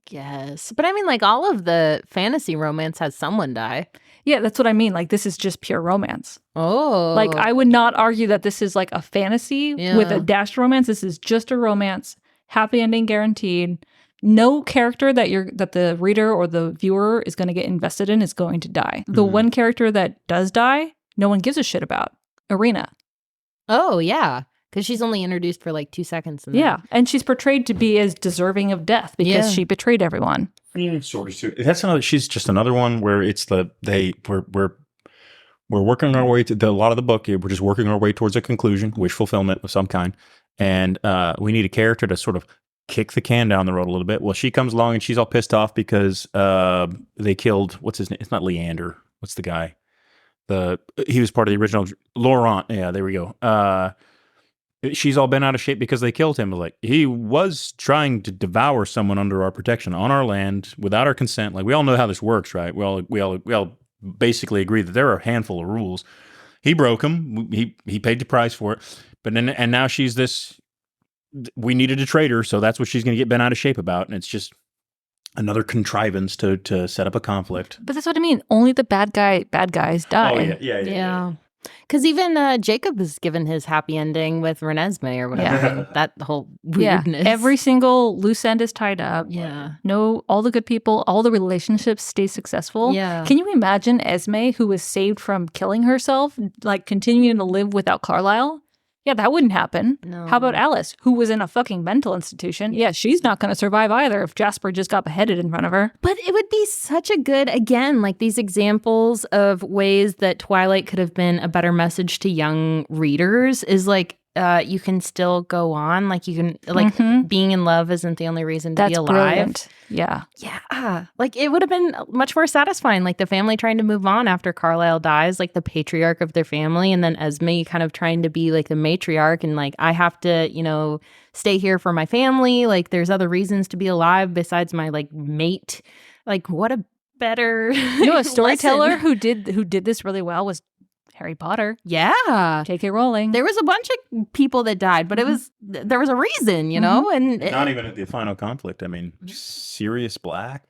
Speaker 3: guess. But I mean, like, all of the fantasy romance has someone die.
Speaker 2: Yeah, that's what I mean. Like this is just pure romance.
Speaker 3: Oh.
Speaker 2: Like I would not argue that this is like a fantasy with
Speaker 3: Yeah.
Speaker 2: a dashed romance. This is just a romance. Happy ending guaranteed. No character that the reader or the viewer is going to get invested in is going to die. The one character that does die, no one gives a shit about. Irina.
Speaker 3: Oh, yeah. Because she's only introduced for like 2 seconds.
Speaker 2: Yeah, and she's portrayed to be as deserving of death because
Speaker 3: Yeah.
Speaker 2: she betrayed everyone.
Speaker 1: Sort of. That's another. She's just another one where it's we're working our way to a lot of the book. We're just working our way towards a conclusion, wish fulfillment of some kind, and we need a character to sort of kick the can down the road a little bit. Well, she comes along and she's all pissed off because they killed, what's his name? It's not Leander. What's the guy? He was part of the original Laurent. Yeah, there we go. She's all bent out of shape because they killed him. Like, he was trying to devour someone under our protection on our land without our consent. Like, we all know how this works, right? We all basically agree that there are a handful of rules. He broke them. He paid the price for it. But then, and now she's this. We needed a traitor, so that's what she's going to get bent out of shape about. And it's just another contrivance to set up a conflict.
Speaker 2: But that's what I mean. Only the bad guys die.
Speaker 1: Oh yeah.
Speaker 3: Because even Jacob is given his happy ending with Renesmee or whatever. That whole weirdness.
Speaker 2: Yeah, every single loose end is tied up.
Speaker 3: Yeah.
Speaker 2: No, all the good people, all the relationships stay successful.
Speaker 3: Yeah.
Speaker 2: Can you imagine Esme, who was saved from killing herself, like continuing to live without Carlisle? Yeah, that wouldn't happen.
Speaker 3: No.
Speaker 2: How about Alice, who was in a fucking mental institution? Yeah, she's not going to survive either if Jasper just got beheaded in front of her.
Speaker 3: But it would be such a good, again, like these examples of ways that Twilight could have been a better message to young readers is like, you can still go on. Like you can, like being in love isn't the only reason to be alive.
Speaker 2: Brilliant. Yeah.
Speaker 3: Yeah. Like it would have been much more satisfying. Like the family trying to move on after Carlisle dies, like the patriarch of their family. And then Esme kind of trying to be like the matriarch and like, I have to, stay here for my family. Like there's other reasons to be alive besides my like mate. Like what a better
Speaker 2: A storyteller
Speaker 3: lesson.
Speaker 2: who did this really well was Harry Potter.
Speaker 3: Yeah.
Speaker 2: J.K. Rowling.
Speaker 3: There was a bunch of people that died, but there was a reason, and
Speaker 1: Not even at the final conflict. I mean, Sirius Black.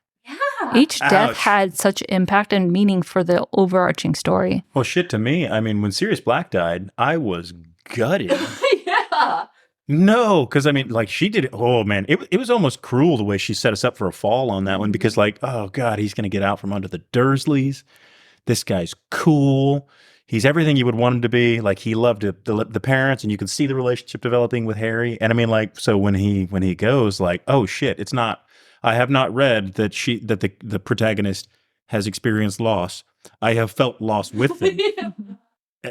Speaker 2: Each death
Speaker 1: Ouch.
Speaker 2: had such impact and meaning for the overarching story.
Speaker 1: Well, shit to me. I mean, when Sirius Black died, I was gutted.
Speaker 3: yeah.
Speaker 1: No, because I mean, like she did. Oh man, it was almost cruel the way she set us up for a fall on that one. Because like, oh god, he's gonna get out from under the Dursleys. This guy's cool. He's everything you would want him to be. Like he loved the parents, and you can see the relationship developing with Harry. And I mean, like, so when he goes, like, oh shit, it's not. I have not read that the protagonist has experienced loss. I have felt loss with them.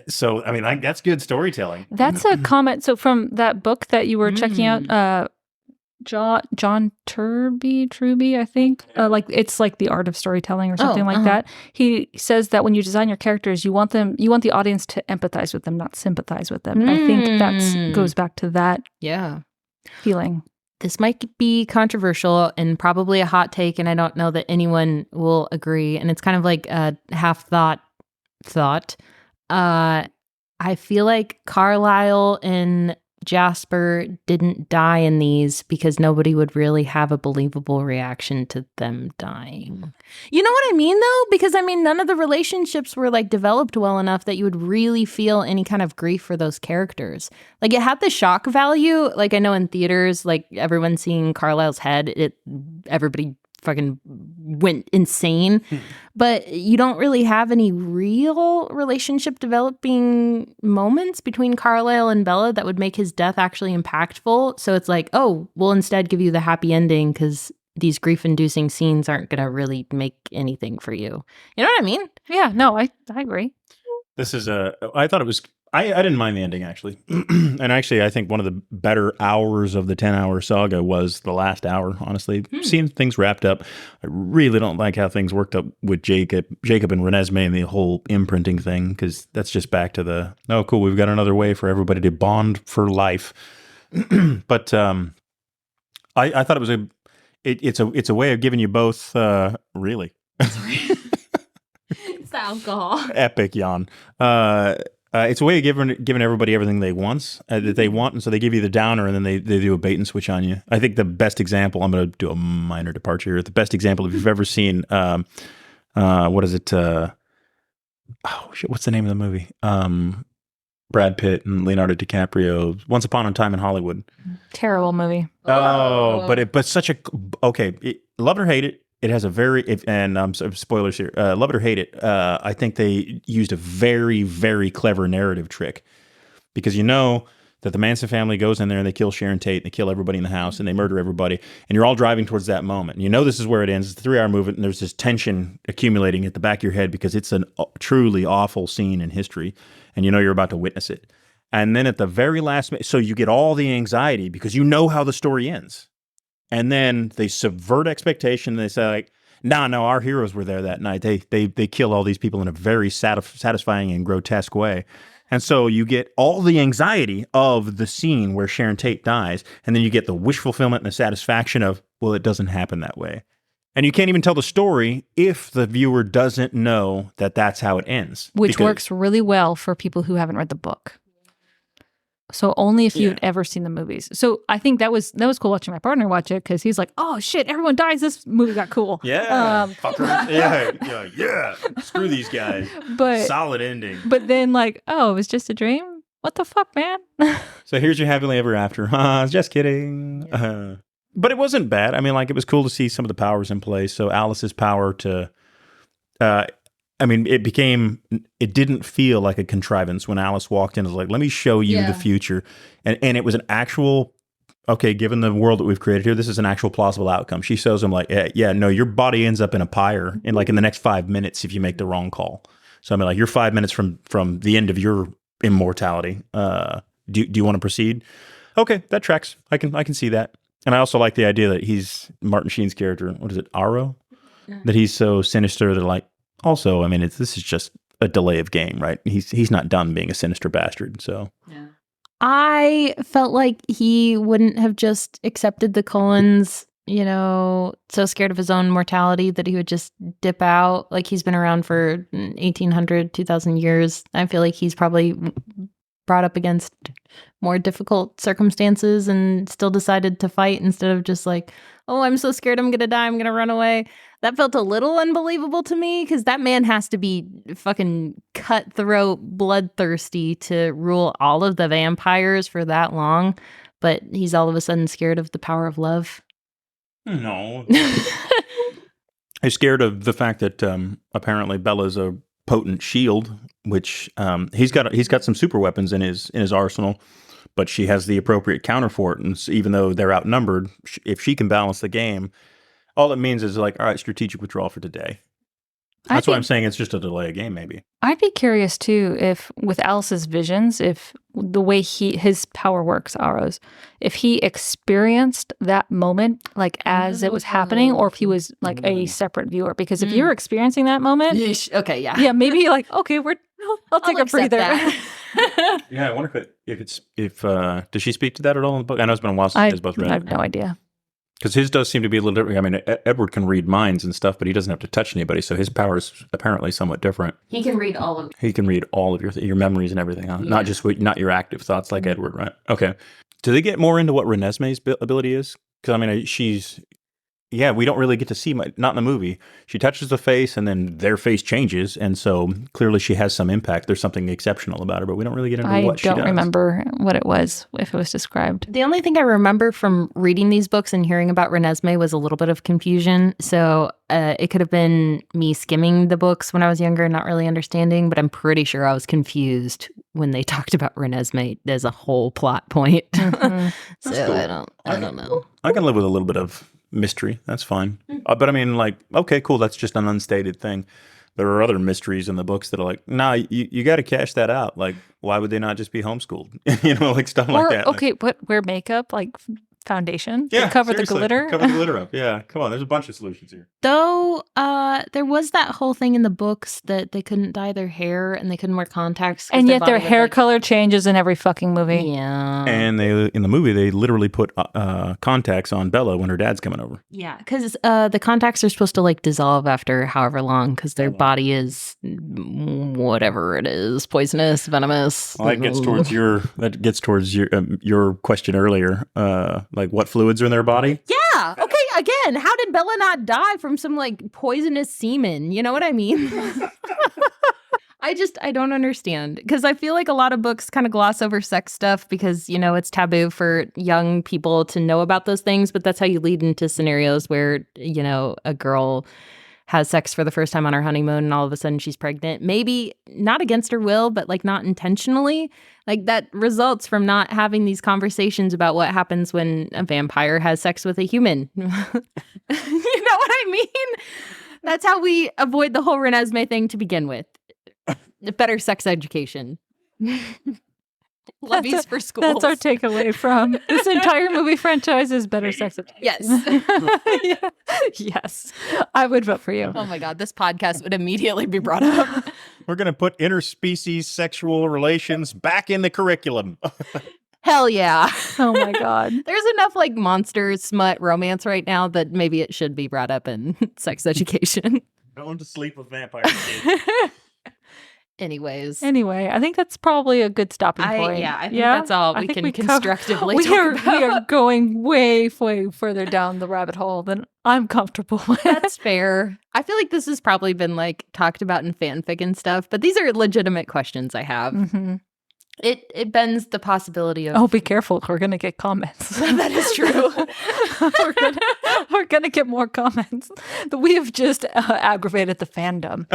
Speaker 1: So I mean, that's good storytelling.
Speaker 2: That's a comment. So from that book that you were checking out, John Truby, I think, like it's like The Art of Storytelling or something like that. He says that when you design your characters, you want the audience to empathize with them, not sympathize with them. I think that goes back to that feeling.
Speaker 3: This might be controversial and probably a hot take, and I don't know that anyone will agree. And it's kind of like a half thought. I feel like Carlisle and Jasper didn't die in these because nobody would really have a believable reaction to them dying. You know what I mean, though? Because, I mean, none of the relationships were, like, developed well enough that you would really feel any kind of grief for those characters. Like, it had the shock value. Like, I know in theaters, like, everyone seeing Carlisle's head, everybody fucking went insane. But you don't really have any real relationship developing moments between Carlisle and Bella that would make his death actually impactful. So it's like, oh, we'll instead give you the happy ending because these grief-inducing scenes aren't going to really make anything for you. You know what I mean?
Speaker 2: Yeah, no, I agree.
Speaker 1: This is I thought it was. I didn't mind the ending, actually. And actually, I think one of the better hours of the 10-hour saga was the last hour, honestly. Seeing things wrapped up. I really don't like how things worked up with Jacob and Renesmee and the whole imprinting thing, because that's just back to the, oh, cool, we've got another way for everybody to bond for life. But I thought it was it's a way of giving you both, really.
Speaker 3: It's the alcohol.
Speaker 1: Epic yawn. It's a way of giving everybody everything they want, that they want, and so they give you the downer, and then they do a bait and switch on you. I think the best example, I'm going to do a minor departure here. The best example, if you've ever seen, what is it? Oh shit, what's the name of the movie? Brad Pitt and Leonardo DiCaprio, Once Upon a Time in Hollywood.
Speaker 2: Terrible movie.
Speaker 1: Oh, but such a love it or hate it. It has a very, spoilers here, love it or hate it, I think they used a very, very clever narrative trick, because you know that the Manson family goes in there and they kill Sharon Tate and they kill everybody in the house and they murder everybody, and you're all driving towards that moment. And you know this is where it ends. It's a 3-hour movie, and there's this tension accumulating at the back of your head because it's a truly awful scene in history, and you know you're about to witness it. And then at the very last minute, so you get all the anxiety because you know how the story ends. And then they subvert expectation. They say, like, no, our heroes were there that night. They kill all these people in a very satisfying and grotesque way. And so you get all the anxiety of the scene where Sharon Tate dies, and then you get the wish fulfillment and the satisfaction of, well, it doesn't happen that way. And you can't even tell the story if the viewer doesn't know that that's how it ends.
Speaker 2: Which works really well for people who haven't read the book. So only if you'd ever seen the movies. So I think that was cool watching my partner watch it, because he's like, oh shit, everyone dies. This movie got cool.
Speaker 1: Yeah. Yeah. Screw these guys.
Speaker 2: But
Speaker 1: solid ending.
Speaker 2: But then like, oh, it was just a dream? What the fuck, man?
Speaker 1: So here's your happily ever after. Just kidding. But it wasn't bad. I mean, like, it was cool to see some of the powers in place. So Alice's power to it didn't feel like a contrivance when Alice walked in. It was like, let me show you the future. And it was an actual, okay, given the world that we've created here, this is an actual plausible outcome. She shows him like, no, your body ends up in a pyre in the next 5 minutes if you make the wrong call. So I mean, like, you're 5 minutes from the end of your immortality. Do you want to proceed? Okay, that tracks. I can see that. And I also like the idea that he's Martin Sheen's character. What is it, Aro? Yeah. That he's so sinister that, like, also, I mean, this is just a delay of game, right? He's not done being a sinister bastard. So
Speaker 3: yeah. I felt like he wouldn't have just accepted the Cullens, so scared of his own mortality that he would just dip out. Like, he's been around for 1,800, 2,000 years. I feel like he's probably brought up against more difficult circumstances and still decided to fight instead of just like, oh, I'm so scared I'm going to die, I'm going to run away. That felt a little unbelievable to me, because that man has to be fucking cutthroat, bloodthirsty to rule all of the vampires for that long. But he's all of a sudden scared of the power of love.
Speaker 1: No. He's scared of the fact that apparently Bella's a potent shield, which he's got some super weapons in his arsenal, but she has the appropriate counter for it. And even though they're outnumbered, if she can balance the game, all it means is like, all right, strategic withdrawal for today. That's why I'm saying it's just a delay of game, maybe.
Speaker 2: I'd be curious too if with Alice's visions, if the way his power works, Aro's, if he experienced that moment like as it was happening, or if he was like a separate viewer. Because if you're experiencing that moment,
Speaker 3: yeah,
Speaker 2: maybe like, okay, I'll take a breather.
Speaker 1: Yeah, I wonder if does she speak to that at all in the book? I know it's been a while since you guys both read it.
Speaker 2: I have no idea.
Speaker 1: Because his does seem to be a little different. I mean, Edward can read minds and stuff, but he doesn't have to touch anybody, so his power is apparently somewhat different.
Speaker 3: He can read all of.
Speaker 1: He can read all of your memories and everything, huh? Yeah. Not your active thoughts like Edward, right? Okay. Do they get more into what Renesmee's ability is? Because I mean, yeah, we don't really get to see much, not in the movie. She touches the face and then their face changes. And so clearly she has some impact. There's something exceptional about her, but we don't really get into
Speaker 2: I
Speaker 1: what she does.
Speaker 2: don't remember what it was, if it was described.
Speaker 3: The only thing I remember from reading these books and hearing about Renesmee was a little bit of confusion. So it could have been me skimming the books when I was younger and not really understanding, but I'm pretty sure I was confused when they talked about Renesmee as a whole plot point.
Speaker 2: Mhm.
Speaker 3: So
Speaker 1: cool.
Speaker 3: I don't know.
Speaker 1: I can live with a little bit of mystery. That's fine. But I mean, like, okay, cool. That's just an unstated thing. There are other mysteries in the books that are like, nah, you got to cash that out. Like, why would they not just be homeschooled? Like stuff like that.
Speaker 2: Okay, but wear makeup, like foundation,
Speaker 1: Yeah,
Speaker 2: to cover
Speaker 1: seriously.
Speaker 2: the glitter.
Speaker 1: Cover the glitter up. Yeah, come on. There's a bunch of solutions here.
Speaker 3: Though there was that whole thing in the books that they couldn't dye their hair and they couldn't wear contacts. 'cause
Speaker 2: And yet their
Speaker 3: body would,
Speaker 2: hair
Speaker 3: like-
Speaker 2: color changes in every fucking movie.
Speaker 3: Yeah.
Speaker 1: And in the movie, they literally put contacts on Bella when her dad's coming over.
Speaker 3: Yeah, because the contacts are supposed to like dissolve after however long because their body is whatever it is, poisonous, venomous.
Speaker 1: Well, that gets towards your question earlier. Like what fluids are in their body?
Speaker 3: Yeah. Okay. Again, how did Bella not die from some like poisonous semen? You know what I mean? I don't understand because I feel like a lot of books kind of gloss over sex stuff because, you know, it's taboo for young people to know about those things. But that's how you lead into scenarios where, you know, a girl has sex for the first time on her honeymoon and all of a sudden she's pregnant. Maybe not against her will, but like not intentionally. Like that results from not having these conversations about what happens when a vampire has sex with a human. You know what I mean? That's how we avoid the whole Renesmee thing to begin with. Better sex education. Levies for schools.
Speaker 2: That's our takeaway from this entire movie franchise is better sex education.
Speaker 3: Yes.
Speaker 2: Yes. I would vote for you.
Speaker 3: Oh my God, this podcast would immediately be brought up.
Speaker 1: We're going to put interspecies sexual relations back in the curriculum.
Speaker 3: Hell yeah.
Speaker 2: Oh my God.
Speaker 3: There's enough like monster smut romance right now that maybe it should be brought up in sex education.
Speaker 1: Going to sleep with vampires.
Speaker 3: Anyways.
Speaker 2: Anyway, I think that's probably a good stopping point.
Speaker 3: I think that's all we can constructively
Speaker 2: we
Speaker 3: talk
Speaker 2: are,
Speaker 3: about.
Speaker 2: We are going way further down the rabbit hole than I'm comfortable with.
Speaker 3: That's fair. I feel like this has probably been like talked about in fanfic and stuff, but these are legitimate questions I have.
Speaker 2: Mm-hmm.
Speaker 3: It bends the possibility of...
Speaker 2: Oh, be careful. We're going to get comments.
Speaker 3: That is true.
Speaker 2: we're gonna get more comments. But we have just aggravated the fandom.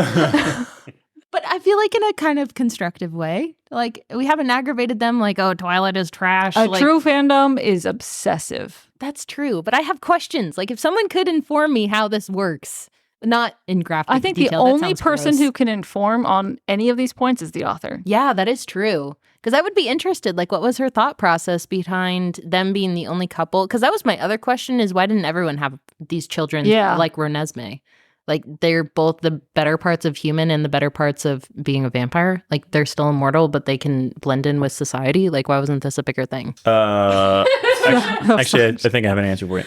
Speaker 3: But I feel like in a kind of constructive way. Like, we haven't aggravated them like, oh, Twilight is trash.
Speaker 2: True fandom is obsessive.
Speaker 3: That's true. But I have questions. Like, if someone could inform me how this works, not in graphic
Speaker 2: I think
Speaker 3: detail,
Speaker 2: the
Speaker 3: that
Speaker 2: only
Speaker 3: sounds
Speaker 2: person
Speaker 3: gross.
Speaker 2: who can inform on any of these points is the author.
Speaker 3: Yeah, that is true. Because I would be interested, like, what was her thought process behind them being the only couple? Because that was my other question is, why didn't everyone have these children like Renesmee? Like, they're both the better parts of human and the better parts of being a vampire. Like, they're still immortal, but they can blend in with society. Like, why wasn't this a bigger thing?
Speaker 1: Actually, I think I have an answer for you.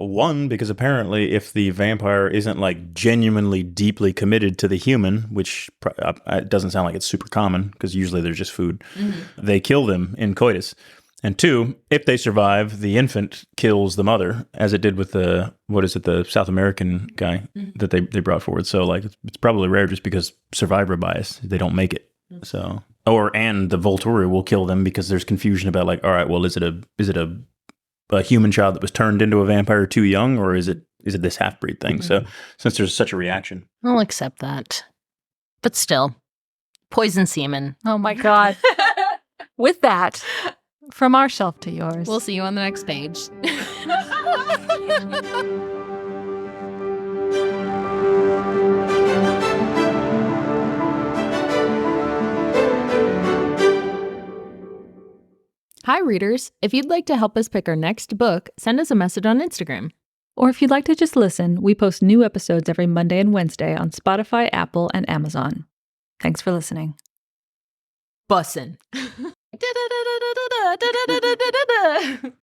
Speaker 1: One, because apparently if the vampire isn't like genuinely deeply committed to the human, which it doesn't sound like it's super common because usually there's just food, they kill them in coitus. And two, if they survive, the infant kills the mother, as it did with the South American guy that they brought forward. So like it's probably rare just because survivor bias, they don't make it. So and the Volturi will kill them because there's confusion about like, all right, well, is it a human child that was turned into a vampire too young, or is it this half-breed thing? So since there's such a reaction,
Speaker 3: I'll accept that. But still, poison semen.
Speaker 2: Oh my God. With that, from our shelf to yours.
Speaker 3: We'll see you on the next page. Hi, readers. If you'd like to help us pick our next book, send us a message on Instagram.
Speaker 2: Or if you'd like to just listen, we post new episodes every Monday and Wednesday on Spotify, Apple, and Amazon. Thanks for listening.
Speaker 3: Bussin'.